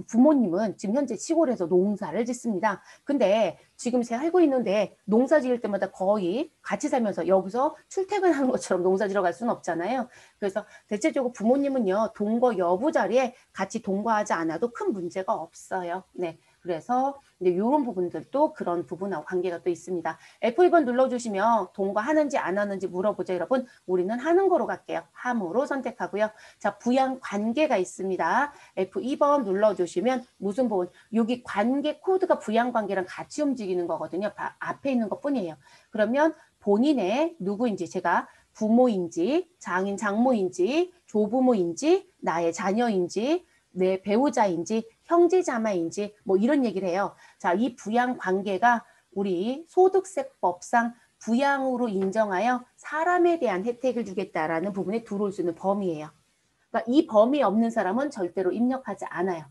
부모님은 지금 현재 시골에서 농사를 짓습니다. 근데 지금 제가 살고 있는데 농사 지을 때마다 거의 같이 살면서 여기서 출퇴근하는 것처럼 농사 지러 갈 수는 없잖아요. 그래서 대체적으로 부모님은요, 동거 여부 자리에 같이 동거하지 않아도 큰 문제가 없어요. 네. 그래서 이제 이런 부분들도 그런 부분하고 관계가 또 있습니다. F2번 눌러주시면 동거하는지 안 하는지 물어보죠, 여러분. 우리는 하는 거로 갈게요. 함으로 선택하고요. 자, 부양 관계가 있습니다. F2번 눌러주시면 무슨 부분? 여기 관계 코드가 부양 관계랑 같이 움직이는 거거든요. 앞에 있는 것 뿐이에요. 그러면 본인의 누구인지 제가 부모인지 장인 장모인지 조부모인지 나의 자녀인지 내 배우자인지 형제자매인지 뭐 이런 얘기를 해요. 자, 이 부양 관계가 우리 소득세법상 부양으로 인정하여 사람에 대한 혜택을 주겠다라는 부분에 들어올 수 있는 범위예요. 그러니까 이 범위 없는 사람은 절대로 입력하지 않아요.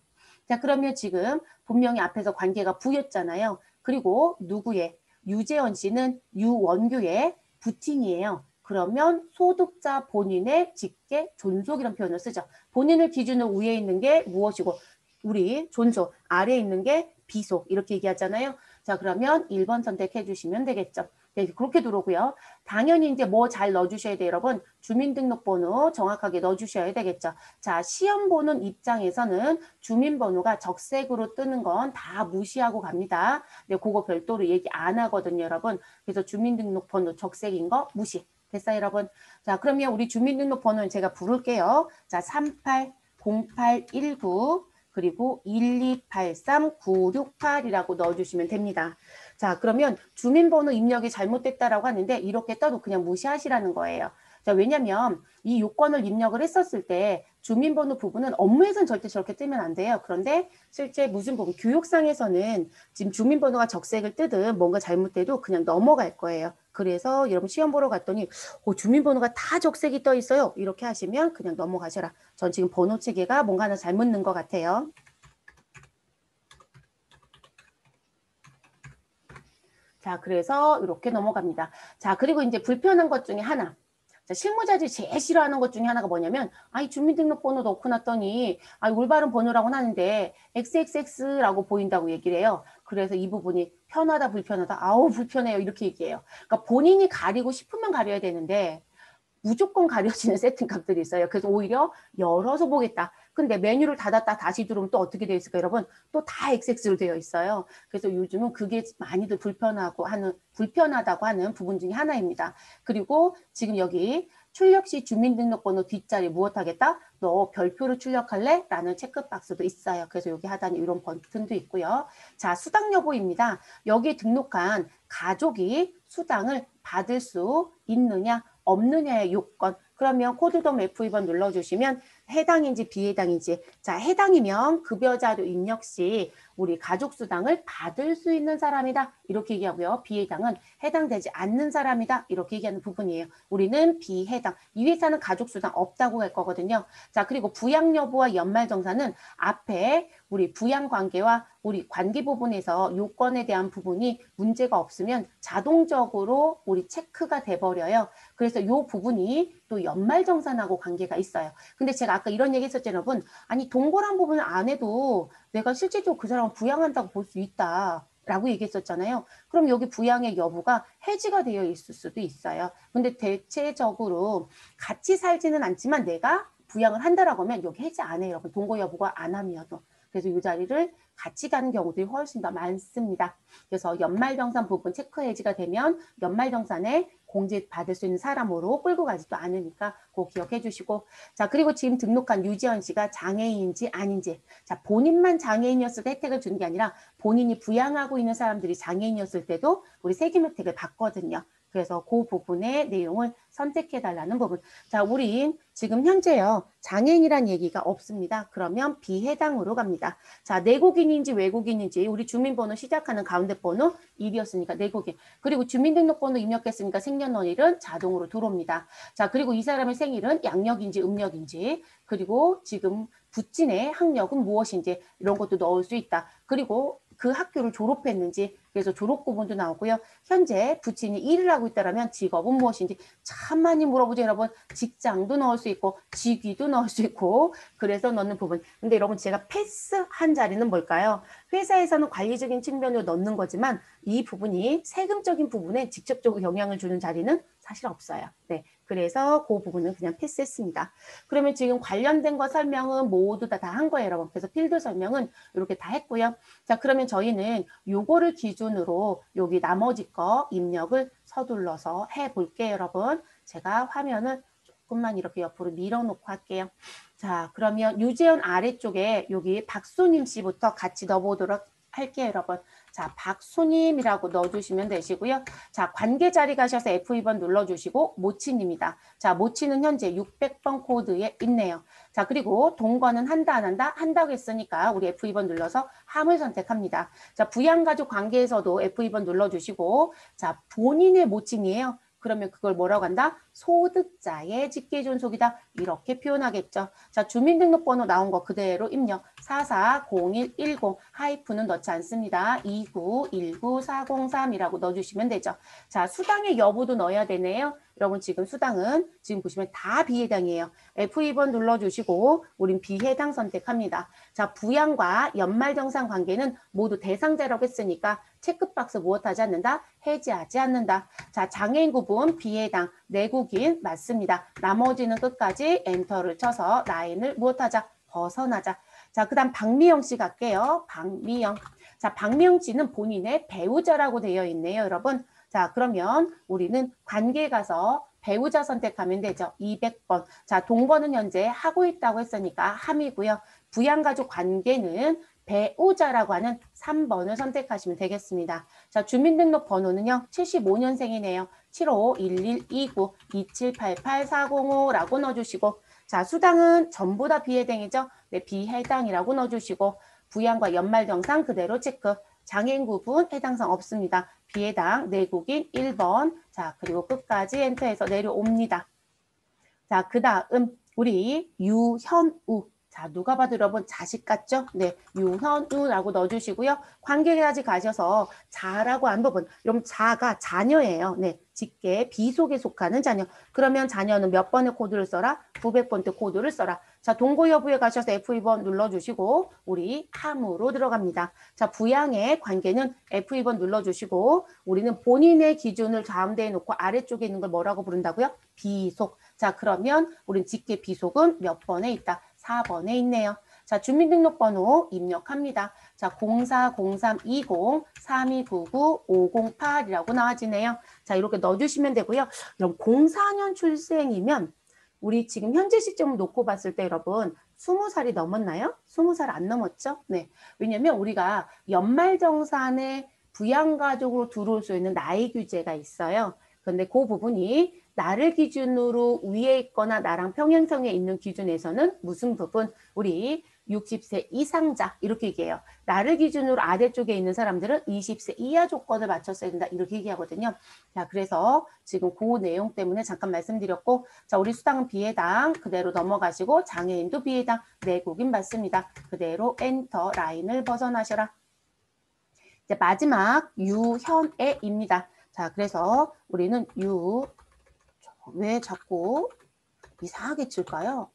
자, 그러면 지금 분명히 앞에서 관계가 부였잖아요. 그리고 누구의? 유재원 씨는 유원규의 부친이에요. 그러면 소득자 본인의 직계 존속이라는 표현을 쓰죠. 본인을 기준으로 위에 있는 게 무엇이고 우리 존속 아래에 있는 게 비속 이렇게 얘기하잖아요. 자, 그러면 1번 선택해 주시면 되겠죠. 네, 그렇게 들어오고요. 당연히 이제 뭐 잘 넣어주셔야 돼요, 여러분. 주민등록번호 정확하게 넣어주셔야 되겠죠. 자, 시험 보는 입장에서는 주민번호가 적색으로 뜨는 건 다 무시하고 갑니다. 네, 그거 별도로 얘기 안 하거든요, 여러분. 그래서 주민등록번호 적색인 거 무시. 됐어요, 여러분? 자, 그러면 우리 주민등록번호는 제가 부를게요. 자, 380819 그리고 1283968이라고 넣어주시면 됩니다. 자, 그러면 주민번호 입력이 잘못됐다라고 하는데 이렇게 떠도 그냥 무시하시라는 거예요. 자, 왜냐면 이 요건을 입력을 했었을 때 주민번호 부분은 업무에서는 절대 저렇게 뜨면 안 돼요. 그런데 실제 무슨 부분, 교육상에서는 지금 주민번호가 적색을 뜨든 뭔가 잘못돼도 그냥 넘어갈 거예요. 그래서 여러분 시험 보러 갔더니 주민번호가 다 적색이 떠 있어요. 이렇게 하시면 그냥 넘어가셔라. 전 지금 번호 체계가 뭔가 하나 잘못 넣은 것 같아요. 자, 그래서 이렇게 넘어갑니다. 자, 그리고 이제 불편한 것 중에 하나. 자, 실무자들이 제일 싫어하는 것 중에 하나가 뭐냐면, 아이, 주민등록번호 넣고 났더니, 올바른 번호라고는 하는데, XXX라고 보인다고 얘기를 해요. 그래서 이 부분이 편하다, 불편하다, 아우, 불편해요. 이렇게 얘기해요. 그러니까 본인이 가리고 싶으면 가려야 되는데, 무조건 가려지는 세팅값들이 있어요. 그래서 오히려 열어서 보겠다. 근데 메뉴를 닫았다 다시 들어오면 또 어떻게 되어 있을까, 여러분? 또 다 XX로 되어 있어요. 그래서 요즘은 그게 많이들 불편하다고 하는 부분 중에 하나입니다. 그리고 지금 여기 출력 시 주민등록번호 뒷자리 무엇하겠다? 너 별표로 출력할래? 라는 체크박스도 있어요. 그래서 여기 하단에 이런 버튼도 있고요. 자, 수당 여부입니다. 여기에 등록한 가족이 수당을 받을 수 있느냐 없느냐의 요건. 그러면 코드돔 F2번 눌러주시면 해당인지 비해당인지. 자, 해당이면 급여자료 입력 시 우리 가족수당을 받을 수 있는 사람이다. 이렇게 얘기하고요. 비해당은 해당되지 않는 사람이다. 이렇게 얘기하는 부분이에요. 우리는 비해당. 이 회사는 가족수당 없다고 할 거거든요. 자, 그리고 부양 여부와 연말정산은 앞에 우리 부양관계와 우리 관계 부분에서 요건에 대한 부분이 문제가 없으면 자동적으로 우리 체크가 돼버려요. 그래서 요 부분이 또 연말정산하고 관계가 있어요. 근데 제가 아까 이런 얘기 했었죠, 여러분. 아니, 동거란 부분을 안 해도 내가 실질적으로 그 사람을 부양한다고 볼 수 있다. 라고 얘기했었잖아요. 그럼 여기 부양의 여부가 해지가 되어 있을 수도 있어요. 근데 대체적으로 같이 살지는 않지만 내가 부양을 한다라고 하면 여기 해지 안 해요. 여러분. 동거 여부가 안 함이어도. 그래서 이 자리를 같이 가는 경우들이 훨씬 더 많습니다. 그래서 연말정산 부분 체크 해지가 되면 연말정산에 공제받을 수 있는 사람으로 끌고 가지도 않으니까 꼭 기억해 주시고. 자, 그리고 지금 등록한 유지연 씨가 장애인인지 아닌지. 자, 본인만 장애인이었을 때 혜택을 주는 게 아니라 본인이 부양하고 있는 사람들이 장애인이었을 때도 우리 세금 혜택을 받거든요. 그래서 그 부분의 내용을 선택해 달라는 부분. 자, 우린 지금 현재요. 장애인이란 얘기가 없습니다. 그러면 비해당으로 갑니다. 자, 내국인인지 외국인인지 우리 주민번호 시작하는 가운데 번호 1이었으니까 내국인. 그리고 주민등록번호 입력했으니까 생년월일은 자동으로 들어옵니다. 자, 그리고 이 사람의 생일은 양력인지 음력인지, 그리고 지금 부친의 학력은 무엇인지 이런 것도 넣을 수 있다. 그리고 그 학교를 졸업했는지, 그래서 졸업 구분도 나오고요. 현재 부친이 일을 하고 있다면 직업은 무엇인지 참 많이 물어보죠, 여러분. 직장도 넣을 수 있고 직위도 넣을 수 있고, 그래서 넣는 부분. 근데 여러분, 제가 패스한 자리는 뭘까요? 회사에서는 관리적인 측면으로 넣는 거지만 이 부분이 세금적인 부분에 직접적으로 영향을 주는 자리는 사실 없어요. 네, 그래서 그 부분은 그냥 패스했습니다. 그러면 지금 관련된 거 설명은 모두 다 한 거예요, 여러분. 그래서 필드 설명은 이렇게 다 했고요. 자, 그러면 저희는 요거를 기준으로 여기 나머지 거 입력을 서둘러서 해볼게요, 여러분. 제가 화면을 조금만 이렇게 옆으로 밀어놓고 할게요. 자, 그러면 유재현 아래쪽에 여기 박수님 씨부터 같이 넣어보도록 할게요, 여러분. 자, 박수님이라고 넣어주시면 되시고요. 자, 관계 자리 가셔서 F2번 눌러주시고 모친입니다. 자, 모친은 현재 600번 코드에 있네요. 자, 그리고 동거는 한다 안 한다? 한다고 했으니까 우리 F2번 눌러서 함을 선택합니다. 자, 부양가족 관계에서도 F2번 눌러주시고, 자, 본인의 모친이에요. 그러면 그걸 뭐라고 한다? 소득자의 직계존속이다. 이렇게 표현하겠죠. 자, 주민등록번호 나온 거 그대로 입력. 440110 하이픈은 넣지 않습니다. 2919403이라고 넣어주시면 되죠. 자, 수당의 여부도 넣어야 되네요. 여러분 지금 수당은 지금 보시면 다 비해당이에요. F2번 눌러주시고 우린 비해당 선택합니다. 자, 부양과 연말정산 관계는 모두 대상자라고 했으니까 체크박스 무엇하지 않는다? 해지하지 않는다. 자, 장애인 구분 비해당, 내국인 맞습니다. 나머지는 끝까지 엔터를 쳐서 라인을 무엇하자? 벗어나자. 자, 그 다음 박미영 씨 갈게요. 박미영. 자, 박미영 씨는 본인의 배우자라고 되어 있네요, 여러분. 자, 그러면 우리는 관계 가서 배우자 선택하면 되죠. 200번. 자, 동거는 현재 하고 있다고 했으니까 함이고요. 부양가족 관계는 배우자라고 하는 3번을 선택하시면 되겠습니다. 자, 주민등록 번호는요. 75년생이네요. 751129278840라고 넣어주시고, 자, 수당은 전부 다 비해당이죠. 네, 비해당이라고 넣어주시고, 부양과 연말정산 그대로 체크. 장애인 구분 해당사항 없습니다. 비해당, 내국인 1번. 자, 그리고 끝까지 엔터해서 내려옵니다. 자, 그 다음 우리 유현우. 자, 누가 봐도 여러분 자식 같죠? 네, 유현우라고 넣어주시고요. 관계까지 가셔서 자라고 한 부분. 여러분 자가 자녀예요. 네, 직계 비속에 속하는 자녀. 그러면 자녀는 몇 번의 코드를 써라? 900번째 코드를 써라. 자, 동거 여부에 가셔서 F2번 눌러주시고 우리 함으로 들어갑니다. 자, 부양의 관계는 F2번 눌러주시고 우리는 본인의 기준을 가운데에 놓고 아래쪽에 있는 걸 뭐라고 부른다고요? 비속. 자, 그러면 우린 직계 비속은 몇 번에 있다? 4번에 있네요. 자, 주민등록번호 입력합니다. 자, 0403203299-508이라고 나와지네요. 자, 이렇게 넣어주시면 되고요. 그럼 04년 출생이면 우리 지금 현재 시점을 놓고 봤을 때 여러분 20살이 넘었나요? 20살 안 넘었죠? 네. 왜냐면 우리가 연말정산에 부양가족으로 들어올 수 있는 나이 규제가 있어요. 그런데 그 부분이 나를 기준으로 위에 있거나 나랑 평행선에 있는 기준에서는 무슨 부분? 우리 60세 이상자 이렇게 얘기해요. 나를 기준으로 아래쪽에 있는 사람들은 20세 이하 조건을 맞췄어야 된다 이렇게 얘기하거든요. 자, 그래서 지금 그 내용 때문에 잠깐 말씀드렸고, 자, 우리 수당은 비해당 그대로 넘어가시고 장애인도 비해당, 내국인 맞습니다. 그대로 엔터 라인을 벗어나셔라. 이제 마지막 유현애입니다. 자, 그래서 우리는 왜 자꾸 이상하게 칠까요?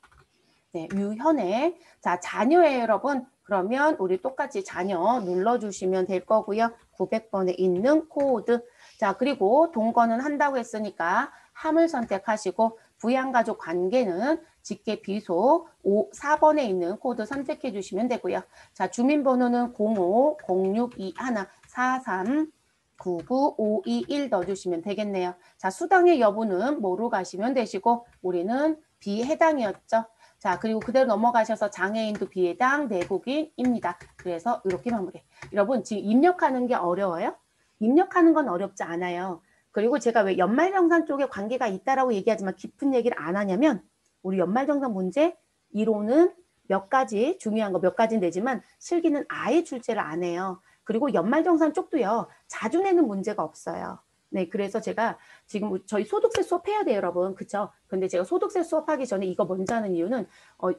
네, 유현애. 자, 자녀예요, 여러분. 그러면 우리 똑같이 자녀 눌러주시면 될 거고요. 900번에 있는 코드. 자, 그리고 동거는 한다고 했으니까 함을 선택하시고 부양가족 관계는 직계 비속 4번에 있는 코드 선택해 주시면 되고요. 자, 주민번호는 05062143 99521 넣어주시면 되겠네요. 자, 수당의 여부는 뭐로 가시면 되시고 우리는 비해당이었죠. 자, 그리고 그대로 넘어가셔서 장애인도 비해당, 내국인입니다. 그래서 이렇게 마무리. 여러분 지금 입력하는 게 어려워요? 입력하는 건 어렵지 않아요. 그리고 제가 왜 연말정산 쪽에 관계가 있다라고 얘기하지만 깊은 얘기를 안 하냐면 우리 연말정산 문제 이론은 몇 가지 중요한 거 몇 가지는 되지만 실기는 아예 출제를 안 해요. 그리고 연말정산 쪽도요. 자주 내는 문제가 없어요. 네, 그래서 제가 지금 저희 소득세 수업해야 돼요, 여러분. 그쵸? 근데 제가 소득세 수업하기 전에 이거 먼저 하는 이유는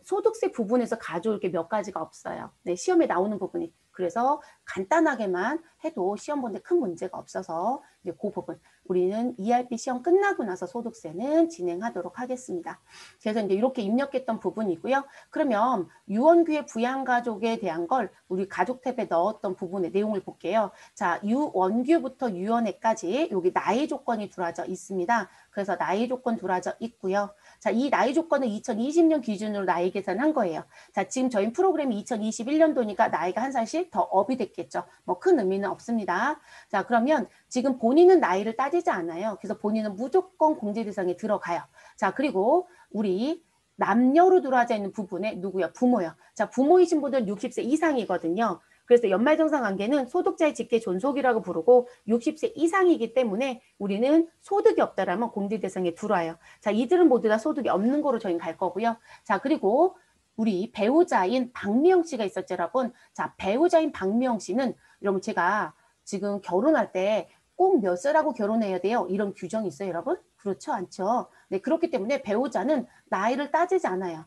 소득세 부분에서 가져올 게 몇 가지가 없어요. 네, 시험에 나오는 부분이. 그래서 간단하게만 해도 시험 보는데 큰 문제가 없어서 이제 그 부분 우리는 ERP 시험 끝나고 나서 소득세는 진행하도록 하겠습니다. 그래서 이제 이렇게 입력했던 부분이고요. 그러면 유언규의 부양가족에 대한 걸 우리 가족 탭에 넣었던 부분의 내용을 볼게요. 자, 유언규부터 유언회까지 여기 나이 조건이 들어져 있습니다. 그래서 나이 조건 들어져 있고요. 자, 이 나이 조건은 2020년 기준으로 나이 계산한 거예요. 자, 지금 저희 프로그램이 2021년도니까 나이가 한 살씩 더 업이 됐겠죠. 뭐 큰 의미는 없습니다. 자, 그러면 지금 본인은 나이를 따지지 않아요. 그래서 본인은 무조건 공제 대상에 들어가요. 자, 그리고 우리 남녀로 들어와져 있는 부분에 누구야? 부모요. 자, 부모이신 분들은 60세 이상이거든요. 그래서 연말정산 관계는 소득자의 직계 존속이라고 부르고 60세 이상이기 때문에 우리는 소득이 없다라면 공제 대상에 들어와요. 자, 이들은 모두 다 소득이 없는 거로 저희는 갈 거고요. 자, 그리고 우리 배우자인 박미영 씨가 있었죠, 여러분. 자, 배우자인 박미영 씨는 여러분 제가 지금 결혼할 때 꼭 몇 살하고 결혼해야 돼요? 이런 규정이 있어요, 여러분? 그렇죠, 않죠? 네, 그렇기 때문에 배우자는 나이를 따지지 않아요.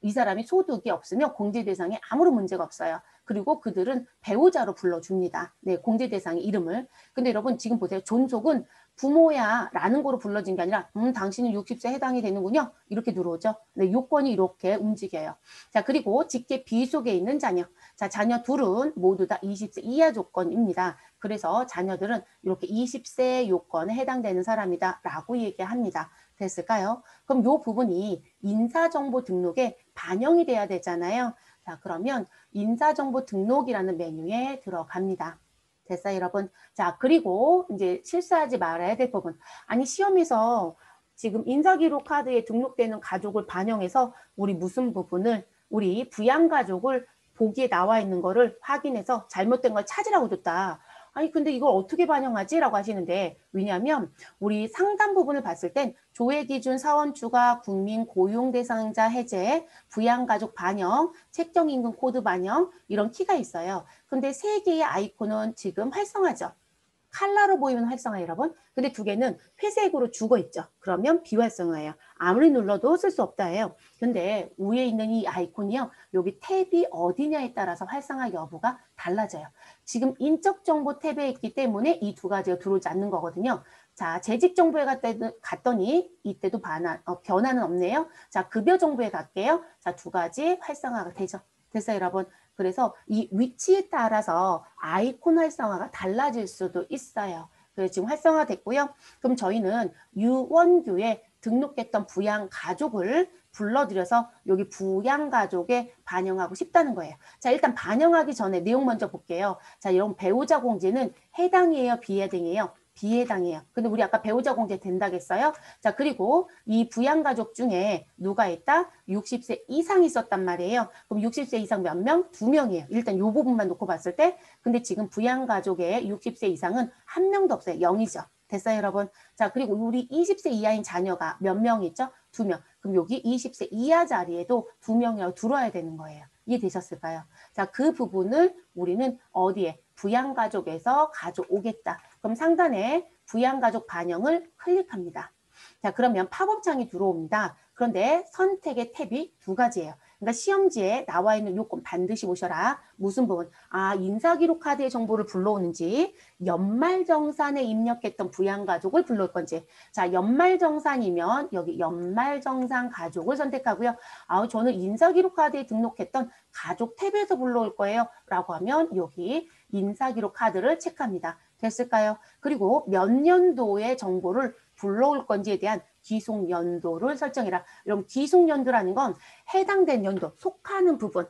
이 사람이 소득이 없으면 공제 대상에 아무런 문제가 없어요. 그리고 그들은 배우자로 불러줍니다. 네, 공제 대상의 이름을. 근데 여러분 지금 보세요. 존속은 부모야 라는 거로 불러진 게 아니라 당신은 60세 해당이 되는군요. 이렇게 들어오죠. 네, 요건이 이렇게 움직여요. 자, 그리고 직계 비속에 있는 자녀. 자, 자녀 둘은 모두 다 20세 이하 조건입니다. 그래서 자녀들은 이렇게 20세 요건에 해당되는 사람이다 라고 얘기합니다. 됐을까요? 그럼 요 부분이 인사정보 등록에 반영이 돼야 되잖아요. 자, 그러면 인사정보 등록이라는 메뉴에 들어갑니다. 됐어요, 여러분? 자, 그리고 이제 실수하지 말아야 될 부분. 아니, 시험에서 지금 인사기록 카드에 등록되는 가족을 반영해서 우리 무슨 부분을, 우리 부양가족을 보기에 나와 있는 거를 확인해서 잘못된 걸 찾으라고 줬다. 아니, 근데 이걸 어떻게 반영하지? 라고 하시는데, 왜냐하면 우리 상담 부분을 봤을 땐 조회기준 사원 추가, 국민 고용 대상자 해제, 부양가족 반영, 책정임금 코드 반영 이런 키가 있어요. 근데 세 개의 아이콘은 지금 활성화죠. 칼라로 보이는 활성화 여러분. 근데 두 개는 회색으로 죽어 있죠. 그러면 비활성화예요. 아무리 눌러도 쓸 수 없다 해요. 근데 위에 있는 이 아이콘이요. 여기 탭이 어디냐에 따라서 활성화 여부가 달라져요. 지금 인적 정보 탭에 있기 때문에 이 두 가지가 들어오지 않는 거거든요. 자, 재직 정보에 갔더니 이때도 변화는 없네요. 자, 급여 정보에 갈게요. 자, 두 가지 활성화가 되죠. 됐어요, 여러분. 그래서 이 위치에 따라서 아이콘 활성화가 달라질 수도 있어요. 그래서 지금 활성화됐고요. 그럼 저희는 유원규에 등록했던 부양가족을 불러들여서 여기 부양가족에 반영하고 싶다는 거예요. 자, 일단 반영하기 전에 내용 먼저 볼게요. 자, 이런 배우자 공제는 해당이에요, 비해당이에요? 비해당이에요. 근데 우리 아까 배우자 공제 된다겠어요? 자, 그리고 이 부양가족 중에 누가 있다? 60세 이상 있었단 말이에요. 그럼 60세 이상 몇 명? 2명이에요. 일단 이 부분만 놓고 봤을 때. 근데 지금 부양가족의 60세 이상은 한 명도 없어요. 0이죠. 됐어요, 여러분? 자, 그리고 우리 20세 이하인 자녀가 몇 명 있죠? 2명. 그럼 여기 20세 이하 자리에도 2명이라고 들어와야 되는 거예요. 이해되셨을까요? 자, 그 부분을 우리는 어디에? 부양가족에서 가져오겠다. 그럼 상단에 부양가족 반영을 클릭합니다. 자, 그러면 팝업창이 들어옵니다. 그런데 선택의 탭이 두 가지예요. 그러니까 시험지에 나와 있는 요건 반드시 보셔라. 무슨 부분? 아, 인사기록 카드의 정보를 불러오는지, 연말정산에 입력했던 부양가족을 불러올 건지. 자, 연말정산이면 여기 연말정산 가족을 선택하고요. 아, 저는 인사기록 카드에 등록했던 가족 탭에서 불러올 거예요. 라고 하면 여기 인사기록 카드를 체크합니다. 됐을까요? 그리고 몇 년도의 정보를 불러올 건지에 대한 기속 연도를 설정해라. 여러분 기속 연도라는 건 해당된 연도, 속하는 부분.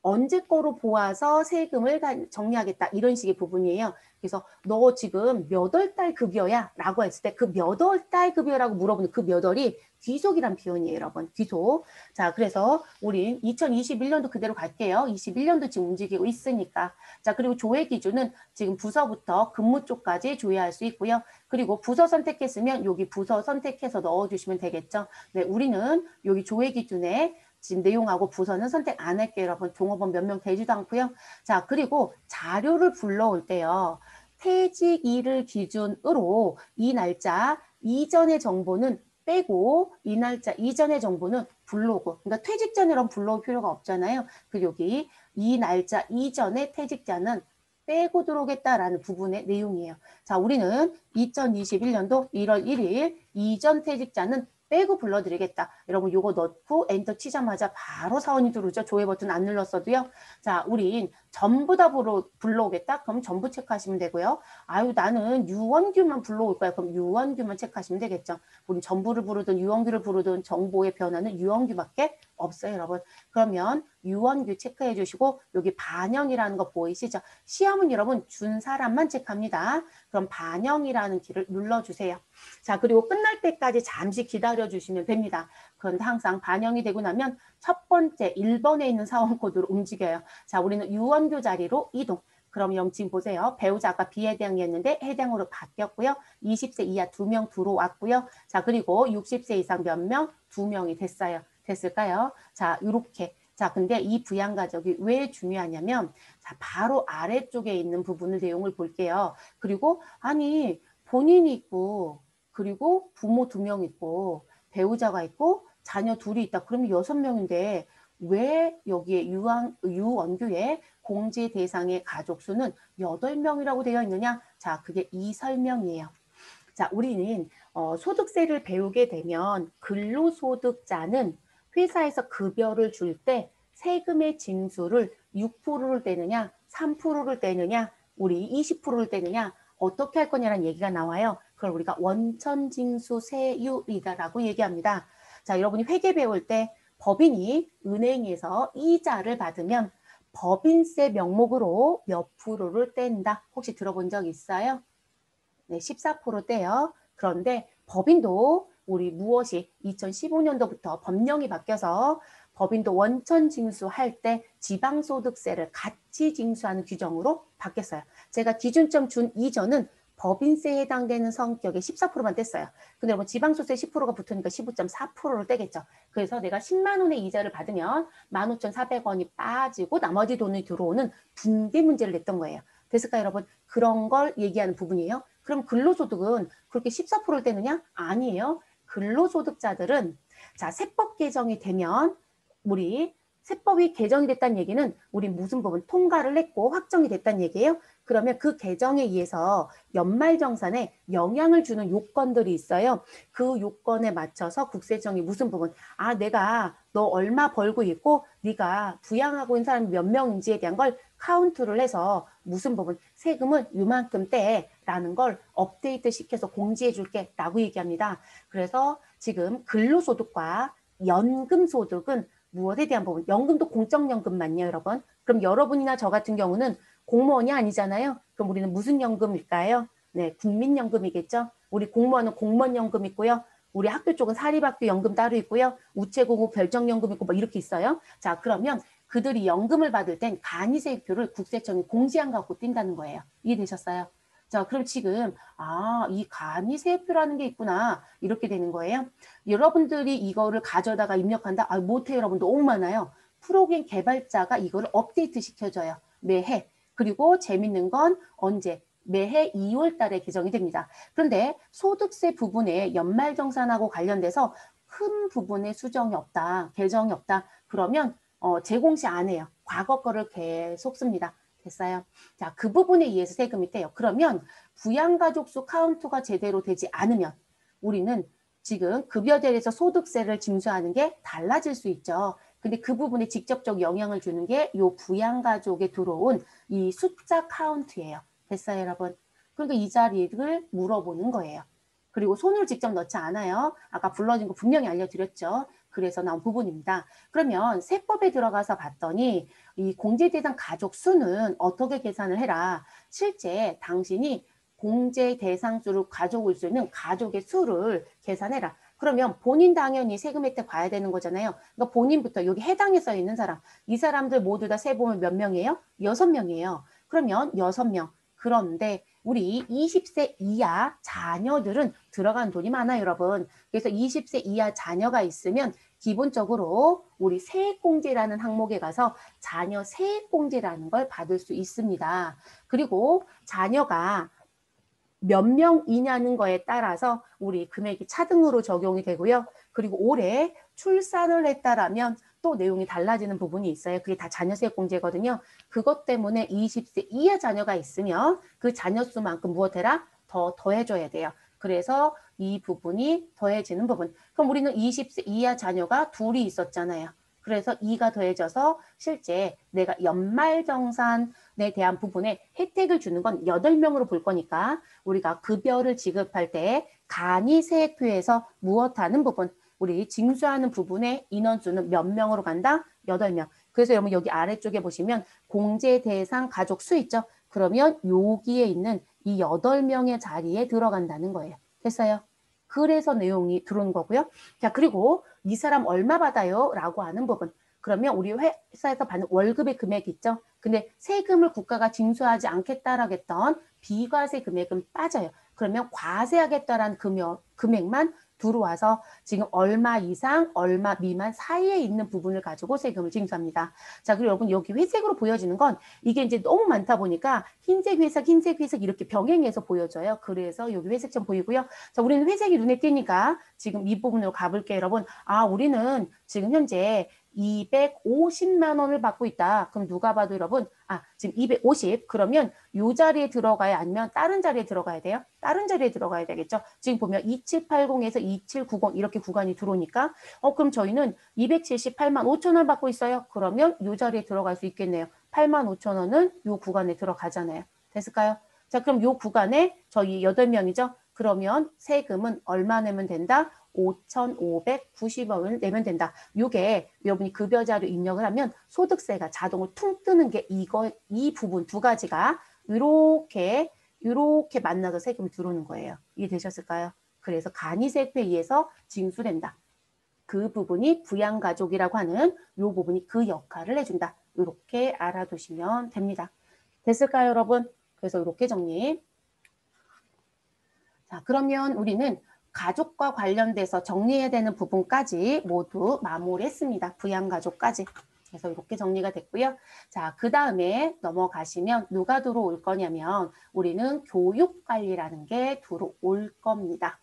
언제 거로 보아서 세금을 정리하겠다 이런 식의 부분이에요. 그래서 너 지금 몇 월 달 급여야? 라고 했을 때 그 몇 월 달 급여라고 물어보는 그 몇 월이 귀속이란 표현이에요, 여러분. 귀속. 자, 그래서 우린 2021년도 그대로 갈게요. 21년도 지금 움직이고 있으니까. 자, 그리고 조회 기준은 지금 부서부터 근무 쪽까지 조회할 수 있고요. 그리고 부서 선택했으면 여기 부서 선택해서 넣어주시면 되겠죠. 네, 우리는 여기 조회 기준에 지금 내용하고 부서는 선택 안 할게요, 여러분. 종업원 몇 명 되지도 않고요. 자, 그리고 자료를 불러올 때요. 퇴직일을 기준으로 이 날짜 이전의 정보는 빼고 이 날짜 이전의 정보는 불러오고, 그러니까 퇴직 전이라면 불러올 필요가 없잖아요. 그 여기 이 날짜 이전의 퇴직자는 빼고 들어오겠다라는 부분의 내용이에요. 자, 우리는 2021년도 1월 1일 이전 퇴직자는 빼고 불러드리겠다. 여러분 요거 넣고 엔터 치자마자 바로 사원이 들어오죠. 조회 버튼 안 눌렀어도요. 자, 우린 전부 다 불러오겠다. 그럼 전부 체크하시면 되고요. 아유, 나는 유원규만 불러올 거야. 그럼 유원규만 체크하시면 되겠죠. 우린 전부를 부르든 유원규를 부르든 정보의 변화는 유원규밖에 없어요, 여러분. 그러면 유원규 체크해 주시고 여기 반영이라는 거 보이시죠? 시험은 여러분 준 사람만 체크합니다. 그럼 반영이라는 키를 눌러주세요. 자, 그리고 끝날 때까지 잠시 기다려주시면 됩니다. 그런데 항상 반영이 되고 나면 첫 번째 1번에 있는 사원 코드로 움직여요. 자, 우리는 유원규 자리로 이동. 그럼 영 지금 보세요. 배우자 아까 비해당이었는데 해당으로 바뀌었고요. 20세 이하 2명 들어왔고요. 자, 그리고 60세 이상 몇 명? 2명이 됐어요. 됐을까요? 자, 이렇게. 자, 근데 이 부양가족이 왜 중요하냐면, 자, 바로 아래쪽에 있는 부분을 내용을 볼게요. 그리고, 아니, 본인이 있고, 그리고 부모 2명 있고, 배우자가 있고, 자녀 둘이 있다. 그러면 6명인데, 왜 여기에 유원규의 공제 대상의 가족 수는 8명이라고 되어 있느냐? 자, 그게 이 설명이에요. 자, 우리는 소득세를 배우게 되면 근로소득자는 회사에서 급여를 줄 때 세금의 징수를 6%를 떼느냐, 3%를 떼느냐, 우리 20%를 떼느냐, 어떻게 할 거냐라는 얘기가 나와요. 그걸 우리가 원천징수세율이다라고 얘기합니다. 자, 여러분이 회계 배울 때 법인이 은행에서 이자를 받으면 법인세 명목으로 몇 프로를 뗀다. 혹시 들어본 적 있어요? 네, 14%대요. 그런데 법인도 우리 무엇이 2015년도부터 법령이 바뀌어서 법인도 원천 징수할 때 지방소득세를 같이 징수하는 규정으로 바뀌었어요. 제가 기준점 준 이전은 법인세에 해당되는 성격의 14%만 뗐어요. 근데 여러분 지방소득세 10%가 붙으니까 15.4%를 떼겠죠. 그래서 내가 10만 원의 이자를 받으면 15,400원이 빠지고 나머지 돈이 들어오는 붕괴 문제를 냈던 거예요. 됐을까요, 여러분? 그런 걸 얘기하는 부분이에요. 그럼 근로소득은 그렇게 14%를 떼느냐? 아니에요. 근로소득자들은 자, 세법 개정이 되면 우리 세법이 개정이 됐다는 얘기는 우리 무슨 법은 통과를 했고 확정이 됐다는 얘기예요. 그러면 그 개정에 의해서 연말정산에 영향을 주는 요건들이 있어요. 그 요건에 맞춰서 국세청이 무슨 부분, 아, 내가 너 얼마 벌고 있고 네가 부양하고 있는 사람이 몇 명인지에 대한 걸 카운트를 해서 무슨 부분, 세금을 이만큼 떼라는 걸 업데이트 시켜서 공지해 줄게 라고 얘기합니다. 그래서 지금 근로소득과 연금소득은 무엇에 대한 부분, 연금도 공적연금만요, 여러분. 그럼 여러분이나 저 같은 경우는 공무원이 아니잖아요. 그럼 우리는 무슨 연금일까요? 네, 국민연금이겠죠. 우리 공무원은 공무원연금 있고요. 우리 학교 쪽은 사립학교 연금 따로 있고요. 우체국은 별정연금 있고 뭐 이렇게 있어요. 자, 그러면 그들이 연금을 받을 땐 간이세율표를 국세청이 공지 안 갖고 뛴다는 거예요. 이해되셨어요? 자, 그럼 지금 이 간이세율표라는 게 있구나. 이렇게 되는 거예요. 여러분들이 이거를 가져다가 입력한다? 못해 여러분 너무 많아요. 프로그램 개발자가 이거를 업데이트 시켜줘요. 매해. 그리고 재밌는 건 언제? 매해 2월 달에 개정이 됩니다. 그런데 소득세 부분에 연말정산하고 관련돼서 큰 부분의 수정이 없다. 개정이 없다. 그러면 제공시 안 해요. 과거 거를 계속 씁니다. 됐어요? 자, 그 부분에 의해서 세금이 떼요. 그러면 부양가족 수 카운트가 제대로 되지 않으면 우리는 지금 급여 대에서 소득세를 징수하는 게 달라질 수 있죠. 근데 그 부분에 직접적 영향을 주는 게 이 부양가족에 들어온 이 숫자 카운트예요. 됐어요, 여러분? 그러니까 이 자리를 물어보는 거예요. 그리고 손을 직접 넣지 않아요. 아까 불러진 거 분명히 알려드렸죠. 그래서 나온 부분입니다. 그러면 세법에 들어가서 봤더니 이 공제 대상 가족 수는 어떻게 계산을 해라. 실제 당신이 공제 대상 수를 가져올 수 있는 가족의 수를 계산해라. 그러면 본인 당연히 세금 혜택 봐야 되는 거잖아요. 그러니까 본인부터 여기 해당에 써 있는 사람, 이 사람들 모두 다 세보면 몇 명이에요? 6명이에요. 그러면 6명. 그런데 우리 20세 이하 자녀들은 들어간 돈이 많아요, 여러분. 그래서 20세 이하 자녀가 있으면 기본적으로 우리 세액공제라는 항목에 가서 자녀 세액공제라는 걸 받을 수 있습니다. 그리고 자녀가 몇 명이냐는 거에 따라서 우리 금액이 차등으로 적용이 되고요. 그리고 올해 출산을 했다라면 또 내용이 달라지는 부분이 있어요. 그게 다 자녀세액공제거든요. 그것 때문에 20세 이하 자녀가 있으면 그 자녀 수만큼 무엇해라? 더해줘야 돼요. 그래서 이 부분이 더해지는 부분. 그럼 우리는 20세 이하 자녀가 둘이 있었잖아요. 그래서 2가 더해져서 실제 내가 연말정산에 대한 부분에 혜택을 주는 건 8명으로 볼 거니까 우리가 급여를 지급할 때 간이세액표에서 무엇하는 부분, 우리 징수하는 부분의 인원수는 몇 명으로 간다? 8명. 그래서 여러분 여기 아래쪽에 보시면 공제 대상 가족 수 있죠? 그러면 여기에 있는 이 8명의 자리에 들어간다는 거예요. 됐어요? 그래서 내용이 들어온 거고요. 자, 그리고 이 사람 얼마 받아요? 라고 하는 부분. 그러면 우리 회사에서 받는 월급의 금액이 있죠. 근데 세금을 국가가 징수하지 않겠다라고 했던 비과세 금액은 빠져요. 그러면 과세하겠다라는 금액만 들어와서 지금 얼마 이상, 얼마 미만 사이에 있는 부분을 가지고 세금을 징수합니다. 자, 그리고 여러분 여기 회색으로 보여지는 건 이게 이제 너무 많다 보니까 흰색, 회색, 흰색, 회색 이렇게 병행해서 보여져요. 그래서 여기 회색점 보이고요. 자, 우리는 회색이 눈에 띄니까 지금 이 부분으로 가볼게요, 여러분. 아, 우리는 지금 현재 250만 원을 받고 있다. 그럼 누가 봐도 여러분, 지금 250. 그러면 이 자리에 들어가야 아니면 다른 자리에 들어가야 돼요? 다른 자리에 들어가야 되겠죠? 지금 보면 2780에서 2790 이렇게 구간이 들어오니까 그럼 저희는 278만 5천 원 받고 있어요. 그러면 이 자리에 들어갈 수 있겠네요. 8만 5천 원은 이 구간에 들어가잖아요. 됐을까요? 자, 그럼 이 구간에 저희 8명이죠? 그러면 세금은 얼마 내면 된다? 5,590원을 내면 된다. 이게 여러분이 급여자료 입력을 하면 소득세가 자동으로 퉁 뜨는 게 이 부분 두 가지가 이렇게 만나서 세금이 들어오는 거예요. 이해되셨을까요? 그래서 간이세액에 의해서 징수된다. 그 부분이 부양가족이라고 하는 이 부분이 그 역할을 해준다. 이렇게 알아두시면 됩니다. 됐을까요, 여러분? 그래서 이렇게 정리. 자, 그러면 우리는 가족과 관련돼서 정리해야 되는 부분까지 모두 마무리했습니다. 부양가족까지. 그래서 이렇게 정리가 됐고요. 자, 그 다음에 넘어가시면 누가 들어올 거냐면 우리는 교육관리라는 게 들어올 겁니다.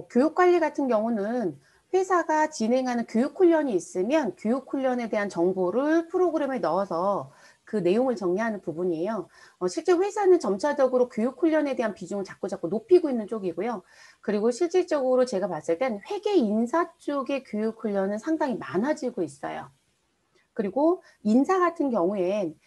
교육관리 같은 경우는 회사가 진행하는 교육훈련이 있으면 교육훈련에 대한 정보를 프로그램에 넣어서 그 내용을 정리하는 부분이에요. 실제 회사는 점차적으로 교육훈련에 대한 비중을 자꾸 높이고 있는 쪽이고요. 그리고 실질적으로 제가 봤을 땐 회계 인사 쪽의 교육훈련은 상당히 많아지고 있어요. 그리고 인사 같은 경우엔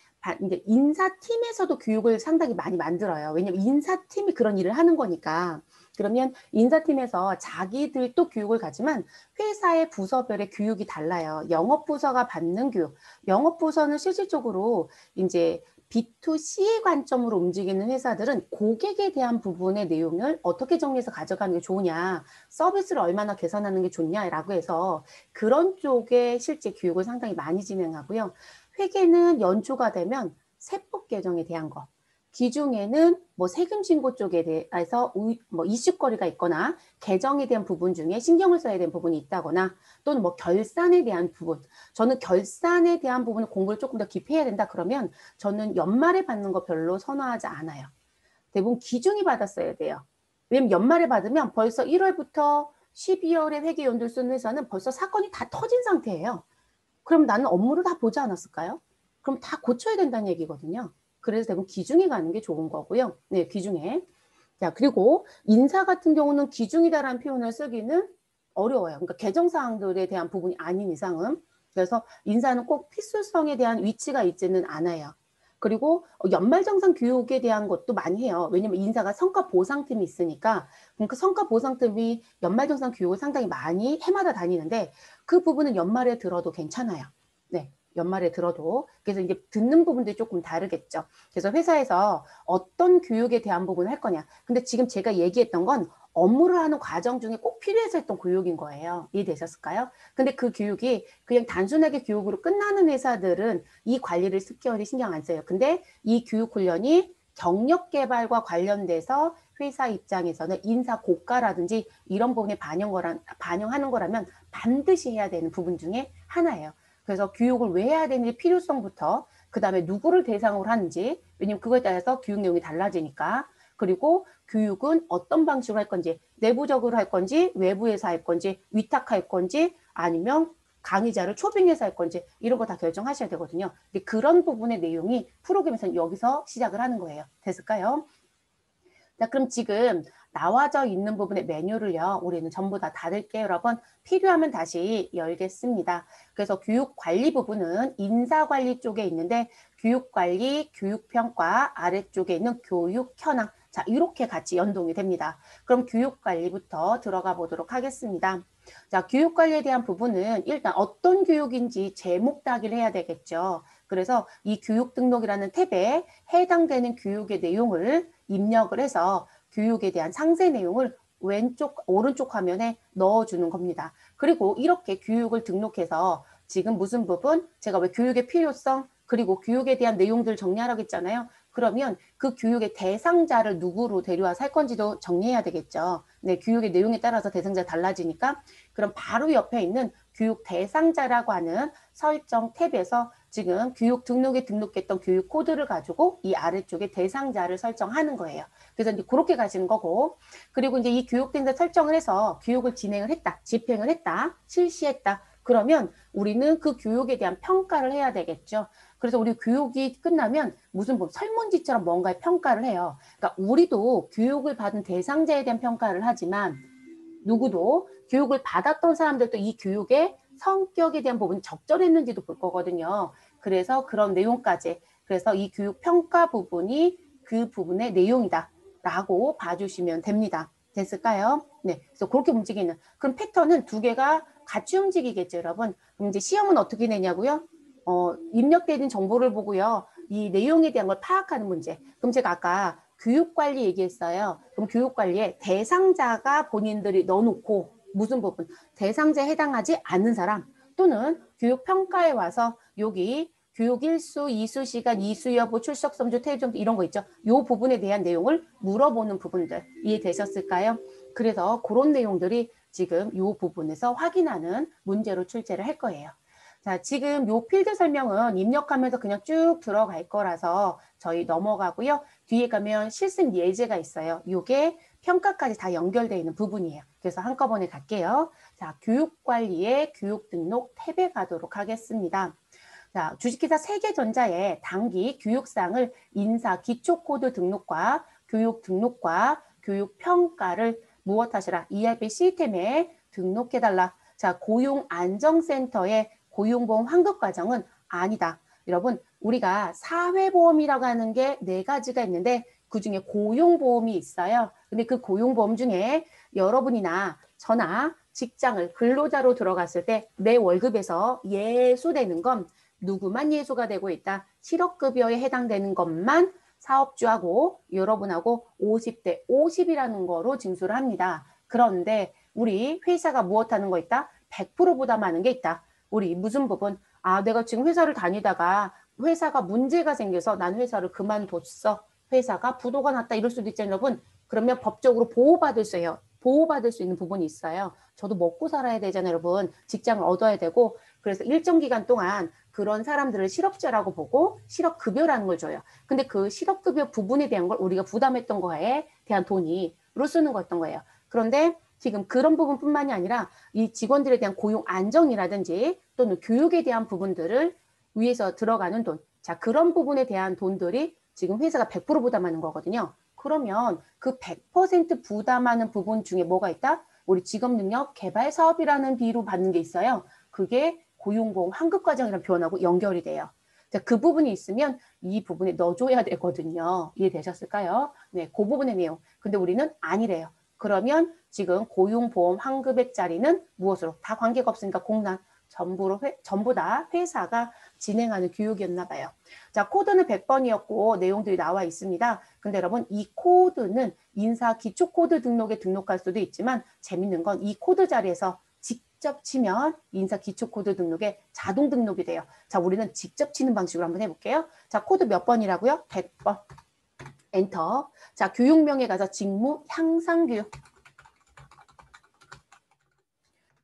이제 인사팀에서도 교육을 상당히 많이 만들어요. 왜냐면 인사팀이 그런 일을 하는 거니까. 그러면 인사팀에서 자기들도 교육을 가지만 회사의 부서별의 교육이 달라요. 영업부서가 받는 교육. 영업부서는 실질적으로 이제 B2C의 관점으로 움직이는 회사들은 고객에 대한 부분의 내용을 어떻게 정리해서 가져가는 게 좋으냐, 서비스를 얼마나 개선하는 게 좋냐라고 해서 그런 쪽에 실제 교육을 상당히 많이 진행하고요. 회계는 연초가 되면 세법 개정에 대한 거, 기중에는 뭐 세금 신고 쪽에 대해서 뭐 이슈거리가 있거나 개정에 대한 부분 중에 신경을 써야 되는 부분이 있다거나 또는 뭐 결산에 대한 부분, 저는 결산에 대한 부분을 공부를 조금 더 깊이 해야 된다 그러면 저는 연말에 받는 거 별로 선호하지 않아요. 대부분 기중이 받았어야 돼요. 왜냐면 연말에 받으면 벌써 1월부터 12월에 회계 연도를 쓰는 회사는 벌써 사건이 다 터진 상태예요. 그럼 나는 업무를 다 보지 않았을까요? 그럼 다 고쳐야 된다는 얘기거든요. 그래서 대부분 기중에 가는 게 좋은 거고요. 네, 기중에. 자, 그리고 인사 같은 경우는 기중이다라는 표현을 쓰기는 어려워요. 그러니까 개정사항들에 대한 부분이 아닌 이상은. 그래서 인사는 꼭 필수성에 대한 위치가 있지는 않아요. 그리고 연말정산 교육에 대한 것도 많이 해요. 왜냐면 인사가 성과 보상팀이 있으니까. 그럼 그 성과 보상팀이 연말정산 교육을 상당히 많이 해마다 다니는데 그 부분은 연말에 들어도 괜찮아요. 네. 연말에 들어도. 그래서 이제 듣는 부분들이 조금 다르겠죠. 그래서 회사에서 어떤 교육에 대한 부분을 할 거냐. 근데 지금 제가 얘기했던 건 업무를 하는 과정 중에 꼭 필요해서 했던 교육인 거예요. 이해되셨을까요? 근데 그 교육이 그냥 단순하게 교육으로 끝나는 회사들은 이 관리를 특별히 신경 안 써요. 근데 이 교육 훈련이 경력 개발과 관련돼서 회사 입장에서는 인사 고과라든지 이런 부분에 반영하는 거라면 반드시 해야 되는 부분 중에 하나예요. 그래서 교육을 왜 해야 되는지 필요성부터 그다음에 누구를 대상으로 하는지 왜냐면 그거에 따라서 교육 내용이 달라지니까 그리고 교육은 어떤 방식으로 할 건지 내부적으로 할 건지 외부에서 할 건지 위탁할 건지 아니면 강의자를 초빙해서 할 건지 이런 거 다 결정하셔야 되거든요. 근데 그런 부분의 내용이 프로그램에서는 여기서 시작을 하는 거예요. 됐을까요? 자, 그럼 지금 나와져 있는 부분의 메뉴를요. 우리는 전부 다 닫을게요, 여러분. 필요하면 다시 열겠습니다. 그래서 교육관리 부분은 인사관리 쪽에 있는데 교육관리, 교육평가 아래쪽에 있는 교육현황. 자, 이렇게 같이 연동이 됩니다. 그럼 교육관리부터 들어가 보도록 하겠습니다. 자, 교육관리에 대한 부분은 일단 어떤 교육인지 제목 따기를 해야 되겠죠. 그래서 이 교육등록이라는 탭에 해당되는 교육의 내용을 입력을 해서 교육에 대한 상세 내용을 오른쪽 화면에 넣어주는 겁니다. 그리고 이렇게 교육을 등록해서 지금 무슨 부분, 제가 왜 교육의 필요성, 그리고 교육에 대한 내용들 정리하라고 했잖아요. 그러면 그 교육의 대상자를 누구로 데려와서 할 건지도 정리해야 되겠죠. 네, 교육의 내용에 따라서 대상자가 달라지니까 그럼 바로 옆에 있는 교육 대상자라고 하는 설정 탭에서 지금 교육 등록에 등록했던 교육 코드를 가지고 이 아래쪽에 대상자를 설정하는 거예요. 그래서 이제 그렇게 가시는 거고 그리고 이제 이 교육 대상자 설정을 해서 교육을 진행을 했다, 집행을 했다, 실시했다. 그러면 우리는 그 교육에 대한 평가를 해야 되겠죠. 그래서 우리 교육이 끝나면 무슨 뭐 설문지처럼 뭔가의 평가를 해요. 그러니까 우리도 교육을 받은 대상자에 대한 평가를 하지만 누구도 교육을 받았던 사람들도 이 교육의 성격에 대한 부분이 적절했는지도 볼 거거든요. 그래서 그런 내용까지 그래서 이 교육 평가 부분이 그 부분의 내용이다 라고 봐주시면 됩니다. 됐을까요? 네, 그래서 그렇게 움직이는 그럼 패턴은 두 개가 같이 움직이겠죠, 여러분. 그럼 이제 시험은 어떻게 내냐고요? 입력되는 정보를 보고요. 이 내용에 대한 걸 파악하는 문제. 그럼 제가 아까 교육관리 얘기했어요. 그럼 교육관리에 대상자가 본인들이 넣어놓고 무슨 부분? 대상자에 해당하지 않는 사람 또는 교육평가에 와서 여기 교육 일수, 이수 시간, 이수 여부, 출석 점수, 퇴직 점수 이런 거 있죠. 이 부분에 대한 내용을 물어보는 부분들 이해되셨을까요? 그래서 그런 내용들이 지금 이 부분에서 확인하는 문제로 출제를 할 거예요. 자, 지금 요 필드 설명은 입력하면서 그냥 쭉 들어갈 거라서 저희 넘어가고요. 뒤에 가면 실습 예제가 있어요. 요게 평가까지 다 연결되어 있는 부분이에요. 그래서 한꺼번에 갈게요. 자, 교육관리의 교육등록 탭에 가도록 하겠습니다. 자, 주식회사 세계전자의 단기 교육상을 인사 기초코드 등록과 교육 등록과 교육 평가를 무엇하시라 ERP 시스템에 등록해달라. 자, 고용안정센터의 고용보험 환급 과정은 아니다. 여러분, 우리가 사회보험이라고 하는 게 4가지가 있는데 그중에 고용보험이 있어요. 근데 그 고용보험 중에 여러분이나 저나 직장을 근로자로 들어갔을 때 내 월급에서 예수되는 건 누구만 예수가 되고 있다. 실업급여에 해당되는 것만 사업주하고 여러분하고 50대 50이라는 거로 징수를 합니다. 그런데 우리 회사가 무엇하는 거 있다? 100% 부담하는 게 있다. 우리 무슨 부분? 아, 내가 지금 회사를 다니다가 회사가 문제가 생겨서 난 회사를 그만뒀어. 회사가 부도가 났다. 이럴 수도 있잖아요, 여러분. 그러면 법적으로 보호받을 수 있는 부분이 있어요. 저도 먹고 살아야 되잖아요, 여러분. 직장을 얻어야 되고. 그래서 일정 기간 동안 그런 사람들을 실업자라고 보고 실업급여라는 걸 줘요. 근데 그 실업급여 부분에 대한 걸 우리가 부담했던 거에 대한 돈이로 쓰는 거였던 거예요. 그런데 지금 그런 부분뿐만이 아니라 이 직원들에 대한 고용 안정이라든지 또는 교육에 대한 부분들을 위해서 들어가는 돈. 자, 그런 부분에 대한 돈들이 지금 회사가 100% 부담하는 거거든요. 그러면 그 100% 부담하는 부분 중에 뭐가 있다? 우리 직업능력 개발 사업이라는 비로 받는 게 있어요. 그게 고용보험 환급과정이라는 표현하고 연결이 돼요. 자, 그 부분이 있으면 이 부분에 넣어줘야 되거든요. 이해되셨을까요? 네, 그 부분의 내용. 근데 우리는 아니래요. 그러면 지금 고용보험 환급액짜리는 무엇으로? 다 관계가 없으니까 공란. 전부 다 회사가 진행하는 교육이었나 봐요. 자, 코드는 100번이었고 내용들이 나와 있습니다. 근데 여러분 이 코드는 인사 기초 코드 등록에 등록할 수도 있지만 재밌는 건 이 코드 자리에서 직접 치면 인사 기초 코드 등록에 자동 등록이 돼요. 자, 우리는 직접 치는 방식으로 한번 해볼게요. 자, 코드 몇 번이라고요? 100번. 엔터. 자, 교육명에 가서 직무 향상교육.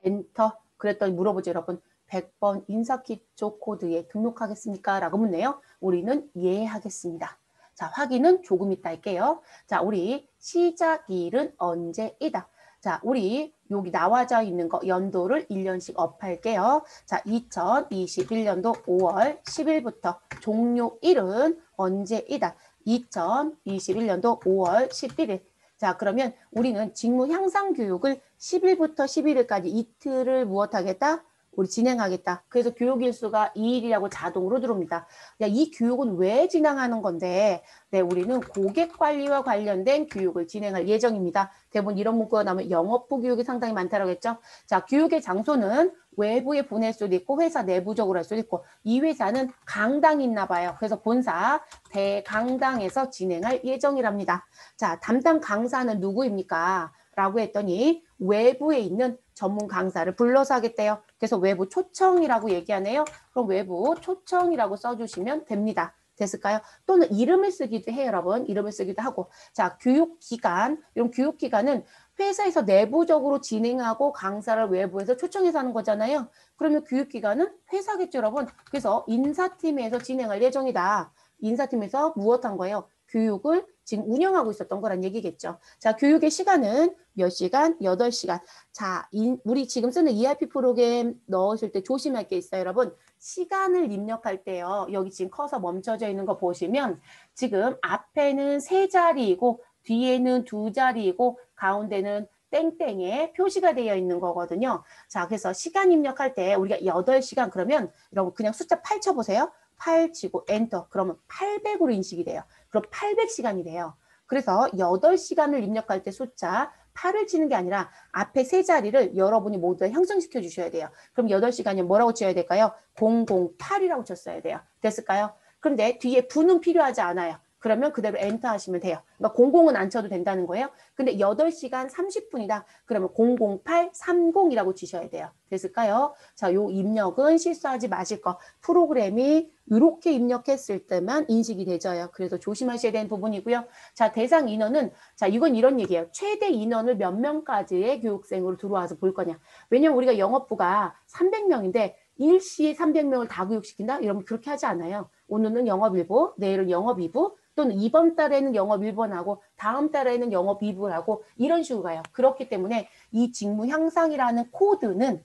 엔터. 그랬더니 물어보죠, 여러분. 100번 인사기초 코드에 등록하겠습니까? 라고 묻네요. 우리는 예 하겠습니다. 자, 확인은 조금 이따 할게요. 자, 우리 시작일은 언제이다. 자, 우리 여기 나와져 있는 거 연도를 1년씩 업할게요. 자, 2021년도 5월 10일부터 종료일은 언제이다. 2021년도 5월 11일. 자, 그러면 우리는 직무 향상 교육을 10일부터 11일까지 이틀을 무엇하겠다? 우리 진행하겠다. 그래서 교육 일수가 2일이라고 자동으로 들어옵니다. 야, 이 교육은 왜 진행하는 건데? 네, 우리는 고객 관리와 관련된 교육을 진행할 예정입니다. 대부분 이런 문구가 나오면 영업부 교육이 상당히 많다라고 했죠. 자, 교육의 장소는 외부에 보낼 수도 있고 회사 내부적으로 할 수도 있고 이 회사는 강당이 있나 봐요. 그래서 본사 대강당에서 진행할 예정이랍니다. 자, 담당 강사는 누구입니까? 라고 했더니 외부에 있는 전문 강사를 불러서 하겠대요. 그래서 외부 초청이라고 얘기하네요. 그럼 외부 초청이라고 써주시면 됩니다. 됐을까요? 또는 이름을 쓰기도 해요, 여러분. 이름을 쓰기도 하고. 자, 교육기간. 이런 교육기간은 회사에서 내부적으로 진행하고 강사를 외부에서 초청해서 하는 거잖아요. 그러면 교육기간은 회사겠죠, 여러분. 그래서 인사팀에서 진행할 예정이다. 인사팀에서 무엇 한 거예요? 교육을 지금 운영하고 있었던 거란 얘기겠죠. 자, 교육의 시간은 몇 시간? 8시간. 자, 우리 지금 쓰는 ERP 프로그램 넣으실 때 조심할 게 있어요, 여러분. 시간을 입력할 때요. 여기 지금 커서 멈춰져 있는 거 보시면 지금 앞에는 세 자리이고 뒤에는 두 자리이고 가운데는 땡땡에 표시가 되어 있는 거거든요. 자, 그래서 시간 입력할 때 우리가 8시간 그러면 여러분 그냥 숫자 8 쳐보세요. 8 치고 엔터. 그러면 800으로 인식이 돼요. 그럼 800시간이 돼요. 그래서 8시간을 입력할 때 숫자 8을 치는 게 아니라 앞에 세 자리를 여러분이 모두 다 형성시켜 주셔야 돼요. 그럼 8시간이면 뭐라고 쳐야 될까요? 008이라고 쳤어야 돼요. 됐을까요? 그런데 뒤에 부는 필요하지 않아요. 그러면 그대로 엔터 하시면 돼요. 그러니까 00은 안 쳐도 된다는 거예요. 근데 8시간 30분이다. 그러면 00830이라고 치셔야 돼요. 됐을까요? 자, 요 입력은 실수하지 마실 거. 프로그램이 이렇게 입력했을 때만 인식이 되져요. 그래서 조심하셔야 되는 부분이고요. 자, 대상 인원은 자, 이건 이런 얘기예요. 최대 인원을 몇 명까지의 교육생으로 들어와서 볼 거냐. 왜냐면 우리가 영업부가 300명인데 일시에 300명을 다 교육시킨다? 이러면 그렇게 하지 않아요. 오늘은 영업 1부, 내일은 영업 2부, 또는 이번 달에는 영업 1번 하고 다음 달에는 영업 2부 하고 이런 식으로 가요. 그렇기 때문에 이 직무 향상이라는 코드는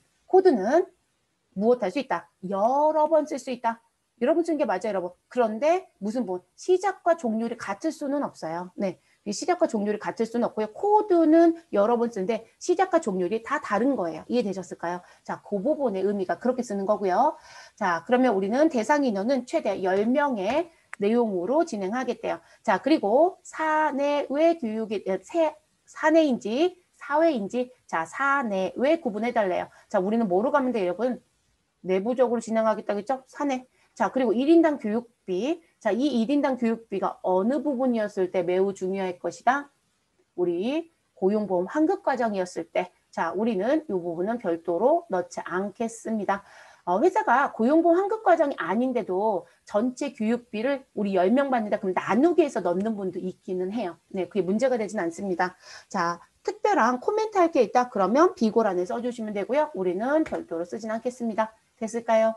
무엇 할 수 있다? 여러 번 쓸 수 있다. 여러 번 쓰는 게 맞아요, 여러분. 그런데 무슨 뭐 시작과 종료율이 같을 수는 없어요. 네. 시작과 종료율이 같을 수는 없고요. 코드는 여러 번 쓰는데 시작과 종료율이 다 다른 거예요. 이해되셨을까요? 자, 그 부분의 의미가 그렇게 쓰는 거고요. 자, 그러면 우리는 대상 인원은 최대 10명의 내용으로 진행하겠대요. 자, 그리고 사내외 교육이 사내인지 사회인지 자, 사내외 구분해달래요. 자, 우리는 뭐로 가면 돼요, 여러분? 내부적으로 진행하겠다겠죠? 사내. 자, 그리고 1인당 교육비. 자, 이 1인당 교육비가 어느 부분이었을 때 매우 중요할 것이다? 우리 고용보험 환급 과정이었을 때. 자, 우리는 이 부분은 별도로 넣지 않겠습니다. 회사가 고용보험 환급 과정이 아닌데도 전체 교육비를 우리 10명 받는다. 그럼 나누기 해서 넣는 분도 있기는 해요. 네, 그게 문제가 되진 않습니다. 자, 특별한 코멘트 할 게 있다. 그러면 비고란에 써주시면 되고요. 우리는 별도로 쓰진 않겠습니다. 됐을까요?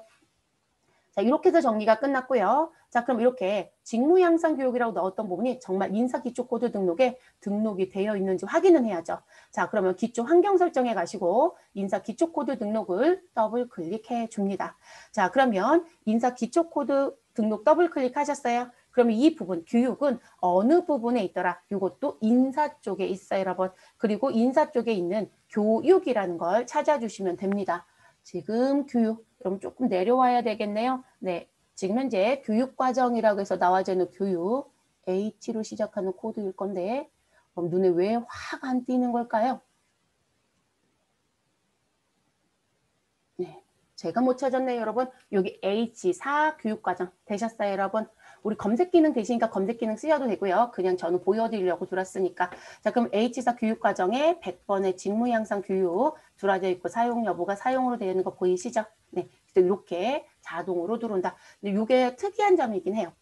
자, 이렇게 해서 정리가 끝났고요. 자, 그럼 이렇게 직무 향상 교육이라고 넣었던 부분이 정말 인사 기초 코드 등록에 등록이 되어 있는지 확인은 해야죠. 자, 그러면 기초 환경 설정에 가시고 인사 기초 코드 등록을 더블 클릭해 줍니다. 자, 그러면 인사 기초 코드 등록 더블 클릭하셨어요? 그러면 이 부분, 교육은 어느 부분에 있더라? 이것도 인사 쪽에 있어요, 여러분. 그리고 인사 쪽에 있는 교육이라는 걸 찾아주시면 됩니다. 지금 교육, 그럼 조금 내려와야 되겠네요. 네, 지금 현재 교육과정이라고 해서 나와져 있는 교육 H로 시작하는 코드일 건데 눈에 왜 확 안 띄는 걸까요? 네, 제가 못 찾았네요, 여러분. 여기 H4 교육과정 되셨어요, 여러분? 우리 검색 기능 되시니까 검색 기능 쓰셔도 되고요. 그냥 저는 보여드리려고 들었으니까. 자, 그럼 H4 교육과정에 100번의 직무 향상 교육 들어져 있고 사용 여부가 사용으로 되어 있는 거 보이시죠? 네, 그래서 이렇게 자동으로 들어온다. 근데 이게 특이한 점이긴 해요.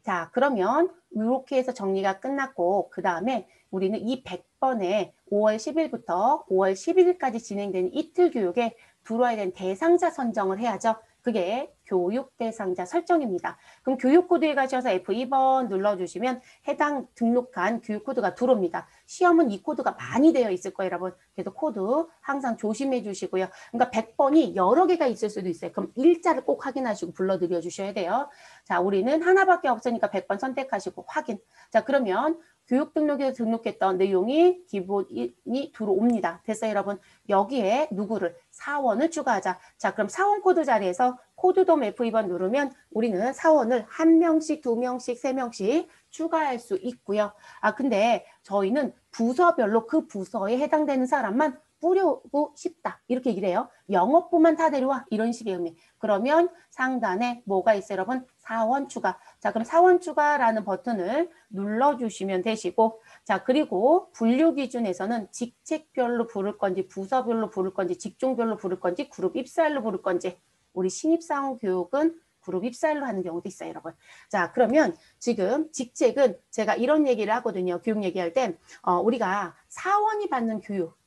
자, 그러면 이렇게 해서 정리가 끝났고 그 다음에 우리는 이 100번에 5월 10일부터 5월 11일까지 진행되는 이틀 교육에 들어와야 되는 대상자 선정을 해야죠. 그게 교육 대상자 설정입니다. 그럼 교육 코드에 가셔서 F2번 눌러주시면 해당 등록한 교육 코드가 들어옵니다. 시험은 이 코드가 많이 되어 있을 거예요, 여러분. 그래서 코드 항상 조심해 주시고요. 그러니까 100번이 여러 개가 있을 수도 있어요. 그럼 일자를 꼭 확인하시고 불러드려 주셔야 돼요. 자, 우리는 하나밖에 없으니까 100번 선택하시고 확인. 자, 그러면 교육 등록에서 등록했던 내용이 기본이 들어옵니다. 됐어요, 여러분? 여기에 누구를? 사원을 추가하자. 자, 그럼 사원 코드 자리에서 코드돔 F2번 누르면 우리는 사원을 1명씩, 2명씩, 3명씩 추가할 수 있고요. 아, 근데 저희는 부서별로 그 부서에 해당되는 사람만 뿌리고 싶다. 이렇게 얘기를 해요. 영업부만 다 데려와. 이런 식의 의미. 그러면 상단에 뭐가 있어요, 여러분? 사원 추가. 자, 그럼 사원 추가라는 버튼을 눌러주시면 되시고, 자, 그리고 분류 기준에서는 직책별로 부를 건지, 부서별로 부를 건지, 직종별로 부를 건지, 그룹 입사일로 부를 건지, 우리 신입사원 교육은 그룹 입사일로 하는 경우도 있어요, 여러분. 자, 그러면 지금 직책은 제가 이런 얘기를 하거든요. 교육 얘기할 때, 우리가 사원이 받는 교육,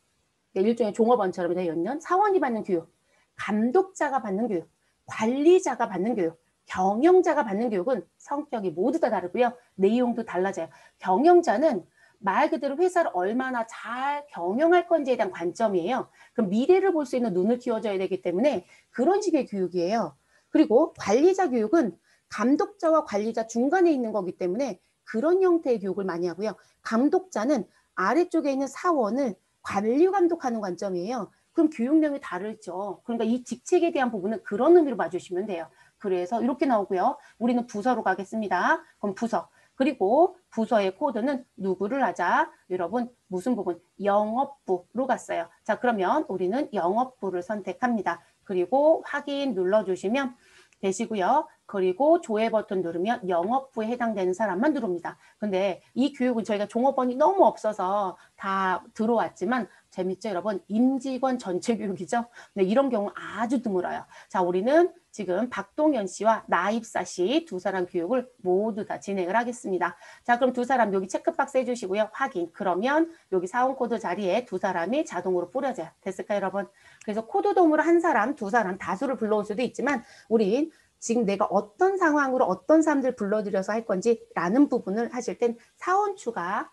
일종의 종업원처럼 되어 있는 사원이 받는 교육, 감독자가 받는 교육, 관리자가 받는 교육, 경영자가 받는 교육은 성격이 모두 다 다르고요. 내용도 달라져요. 경영자는 말 그대로 회사를 얼마나 잘 경영할 건지에 대한 관점이에요. 그럼 미래를 볼 수 있는 눈을 키워줘야 되기 때문에 그런 식의 교육이에요. 그리고 관리자 교육은 감독자와 관리자 중간에 있는 거기 때문에 그런 형태의 교육을 많이 하고요. 감독자는 아래쪽에 있는 사원을 관리 감독하는 관점이에요. 그럼 교육량이 다르죠. 그러니까 이 직책에 대한 부분은 그런 의미로 봐주시면 돼요. 그래서 이렇게 나오고요. 우리는 부서로 가겠습니다. 그럼 부서. 그리고 부서의 코드는 누구를 하자? 여러분 무슨 부분? 영업부로 갔어요. 자, 그러면 우리는 영업부를 선택합니다. 그리고 확인 눌러주시면 되시고요. 그리고 조회 버튼 누르면 영업부에 해당되는 사람만 들어옵니다. 근데 이 교육은 저희가 종업원이 너무 없어서 다 들어왔지만 재밌죠, 여러분? 임직원 전체 교육이죠. 네, 이런 경우 아주 드물어요. 자, 우리는 지금 박동현 씨와 나입사 씨 두 사람 교육을 모두 다 진행을 하겠습니다. 자, 그럼 두 사람 여기 체크박스 해주시고요. 확인. 그러면 여기 사원 코드 자리에 두 사람이 자동으로 뿌려져요. 됐을까요, 여러분? 그래서 코드돔으로 한 사람, 두 사람 다수를 불러올 수도 있지만 우린 지금 내가 어떤 상황으로 어떤 사람들 불러들여서 할 건지라는 부분을 하실 땐 사원 추가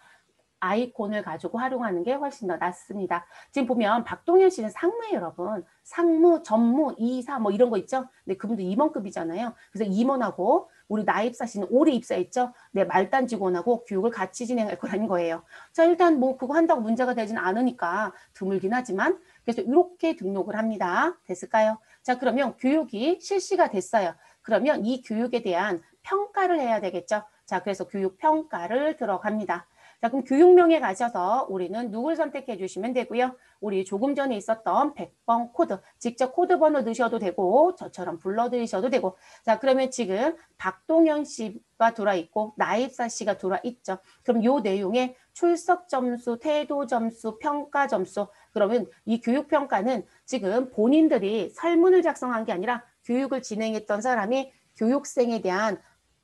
아이콘을 가지고 활용하는 게 훨씬 더 낫습니다. 지금 보면 박동현 씨는 상무예요, 여러분. 상무, 전무, 이사 뭐 이런 거 있죠? 근데 그분도 임원급이잖아요. 그래서 임원하고 우리 나입사 씨는 올해 입사했죠? 네, 말단 직원하고 교육을 같이 진행할 거라는 거예요. 자, 일단 뭐 그거 한다고 문제가 되지는 않으니까 드물긴 하지만 그래서 이렇게 등록을 합니다. 됐을까요? 자, 그러면 교육이 실시가 됐어요. 그러면 이 교육에 대한 평가를 해야 되겠죠? 자, 그래서 교육 평가를 들어갑니다. 자, 그럼 교육명에 가셔서 우리는 누굴 선택해 주시면 되고요. 우리 조금 전에 있었던 100번 코드, 직접 코드 번호 넣으셔도 되고 저처럼 불러드리셔도 되고. 자, 그러면 지금 박동현 씨가 들어와 있고 나입사 씨가 들어와 있죠. 그럼 요 내용에 출석 점수, 태도 점수, 평가 점수. 그러면 이 교육 평가는 지금 본인들이 설문을 작성한 게 아니라 교육을 진행했던 사람이 교육생에 대한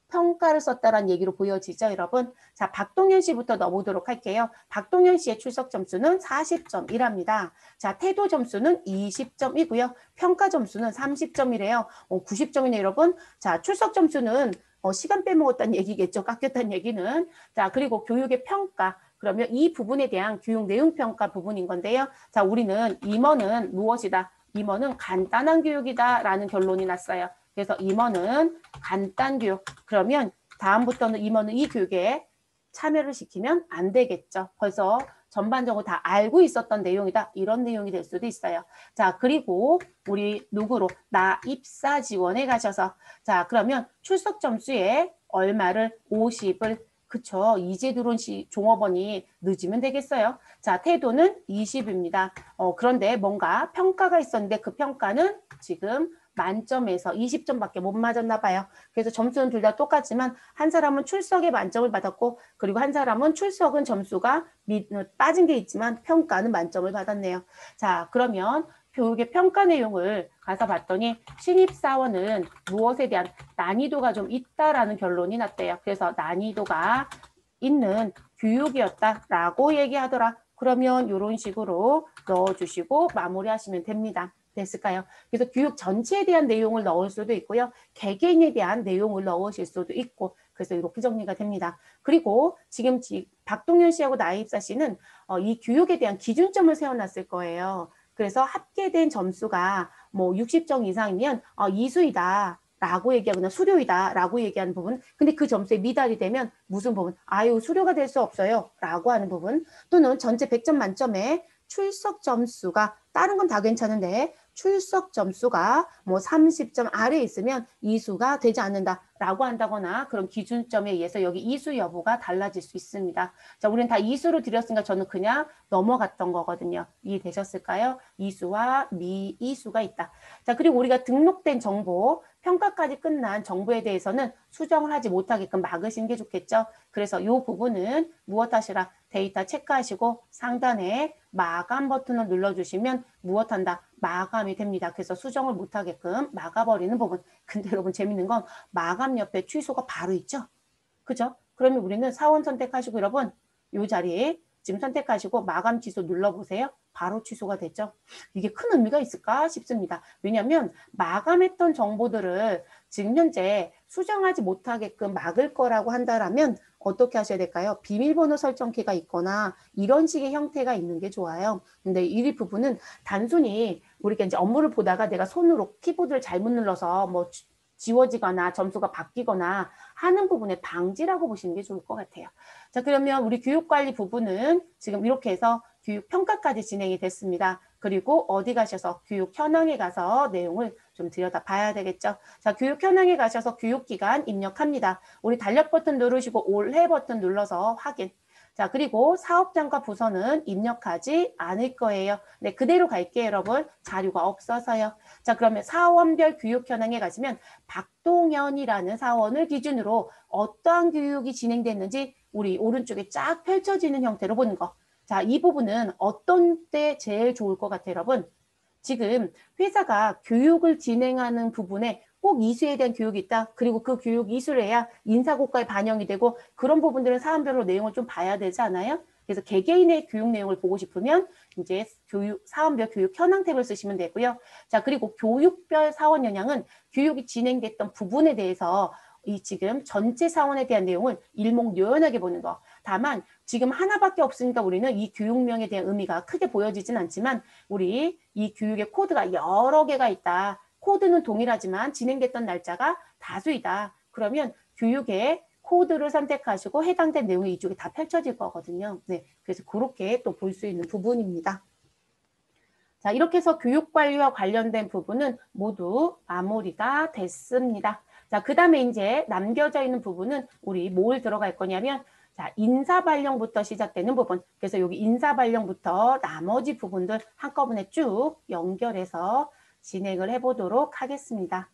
평가를 썼다라는 얘기로 보여지죠, 여러분? 자, 박동현 씨부터 넣어보도록 할게요. 박동현 씨의 출석 점수는 40점이랍니다. 자, 태도 점수는 20점이고요. 평가 점수는 30점이래요. 90점이네요, 여러분. 자, 출석 점수는 시간 빼먹었다는 얘기겠죠. 깎였다는 얘기는. 자, 그리고 교육의 평가. 그러면 이 부분에 대한 교육 내용 평가 부분인 건데요. 자, 우리는 임원은 무엇이다? 임원은 간단한 교육이다라는 결론이 났어요. 그래서 임원은 간단 교육. 그러면 다음부터는 임원은 이 교육에 참여를 시키면 안 되겠죠. 벌써 전반적으로 다 알고 있었던 내용이다. 이런 내용이 될 수도 있어요. 자, 그리고 우리 누구로? 나 입사 지원에 가셔서 자, 그러면 출석 점수에 얼마를 50을 그쵸. 이제 들어온 종업원이 늦으면 되겠어요. 자, 태도는 20입니다. 그런데 뭔가 평가가 있었는데 그 평가는 지금 만점에서 20점밖에 못 맞았나 봐요. 그래서 점수는 둘 다 똑같지만 한 사람은 출석에 만점을 받았고 그리고 한 사람은 출석은 점수가 빠진 게 있지만 평가는 만점을 받았네요. 자, 그러면 교육의 평가 내용을 가서 봤더니 신입사원은 무엇에 대한 난이도가 좀 있다라는 결론이 났대요. 그래서 난이도가 있는 교육이었다라고 얘기하더라. 그러면 이런 식으로 넣어주시고 마무리하시면 됩니다. 됐을까요? 그래서 교육 전체에 대한 내용을 넣을 수도 있고요. 개개인에 대한 내용을 넣으실 수도 있고 그래서 이렇게 정리가 됩니다. 그리고 지금 박동현 씨하고 나입사 씨는 이 교육에 대한 기준점을 세워놨을 거예요. 그래서 합계된 점수가 뭐 60점 이상이면 이수이다. 라고 얘기하거나 수료이다 라고 얘기하는 부분 근데 그 점수에 미달이 되면 무슨 부분 아유 수료가 될 수 없어요 라고 하는 부분 또는 전체 100점 만점에 출석 점수가 다른 건 다 괜찮은데 출석 점수가 뭐 30점 아래에 있으면 이수가 되지 않는다라고 한다거나 그런 기준점에 의해서 여기 이수 여부가 달라질 수 있습니다. 자, 우리는 다 이수로 드렸으니까 저는 그냥 넘어갔던 거거든요. 이해되셨을까요? 이수와 미이수가 있다. 자, 그리고 우리가 등록된 정보, 평가까지 끝난 정보에 대해서는 수정을 하지 못하게끔 막으시는 게 좋겠죠. 그래서 이 부분은 무엇 하시라? 데이터 체크하시고 상단에 마감 버튼을 눌러주시면 무엇한다? 마감이 됩니다. 그래서 수정을 못하게끔 막아버리는 부분. 근데 여러분 재밌는 건 마감 옆에 취소가 바로 있죠? 그죠? 그러면 우리는 사원 선택하시고 여러분 이 자리에 지금 선택하시고 마감 취소 눌러보세요. 바로 취소가 됐죠. 이게 큰 의미가 있을까 싶습니다. 왜냐하면 마감했던 정보들을 지금 현재 수정하지 못하게끔 막을 거라고 한다면 어떻게 하셔야 될까요? 비밀번호 설정키가 있거나 이런 식의 형태가 있는 게 좋아요. 근데 이 부분은 단순히 우리가 이제 업무를 보다가 내가 손으로 키보드를 잘못 눌러서 뭐 지워지거나 점수가 바뀌거나 하는 부분의 방지라고 보시는 게 좋을 것 같아요. 자, 그러면 우리 교육관리 부분은 지금 이렇게 해서 교육평가까지 진행이 됐습니다. 그리고 어디 가셔서 교육 현황에 가서 내용을 좀 들여다 봐야 되겠죠. 자, 교육 현황에 가셔서 교육기간 입력합니다. 우리 달력 버튼 누르시고 올해 버튼 눌러서 확인. 자, 그리고 사업장과 부서는 입력하지 않을 거예요. 네, 그대로 갈게요, 여러분. 자료가 없어서요. 자, 그러면 사원별 교육 현황에 가시면 박동현이라는 사원을 기준으로 어떠한 교육이 진행됐는지 우리 오른쪽에 쫙 펼쳐지는 형태로 보는 거. 자, 이 부분은 어떤 때 제일 좋을 것 같아요, 여러분? 지금 회사가 교육을 진행하는 부분에 꼭 이수에 대한 교육이 있다. 그리고 그 교육 이수를 해야 인사고과에 반영이 되고 그런 부분들은 사안별로 내용을 좀 봐야 되지 않아요? 그래서 개개인의 교육 내용을 보고 싶으면 이제 사원별 교육 현황 탭을 쓰시면 되고요. 자, 그리고 교육별 사원 영향은 교육이 진행됐던 부분에 대해서 이 지금 전체 사원에 대한 내용을 일목요연하게 보는 거. 다만 지금 하나밖에 없으니까 우리는 이 교육명에 대한 의미가 크게 보여지진 않지만 우리 이 교육의 코드가 여러 개가 있다. 코드는 동일하지만 진행됐던 날짜가 다수이다. 그러면 교육의 코드를 선택하시고 해당된 내용이 이쪽에 다 펼쳐질 거거든요. 네, 그래서 그렇게 또 볼 수 있는 부분입니다. 자, 이렇게 해서 교육관리와 관련된 부분은 모두 마무리가 됐습니다. 자, 그 다음에 이제 남겨져 있는 부분은 우리 뭘 들어갈 거냐면 자, 인사발령부터 시작되는 부분. 그래서 여기 인사발령부터 나머지 부분들 한꺼번에 쭉 연결해서 진행을 해보도록 하겠습니다.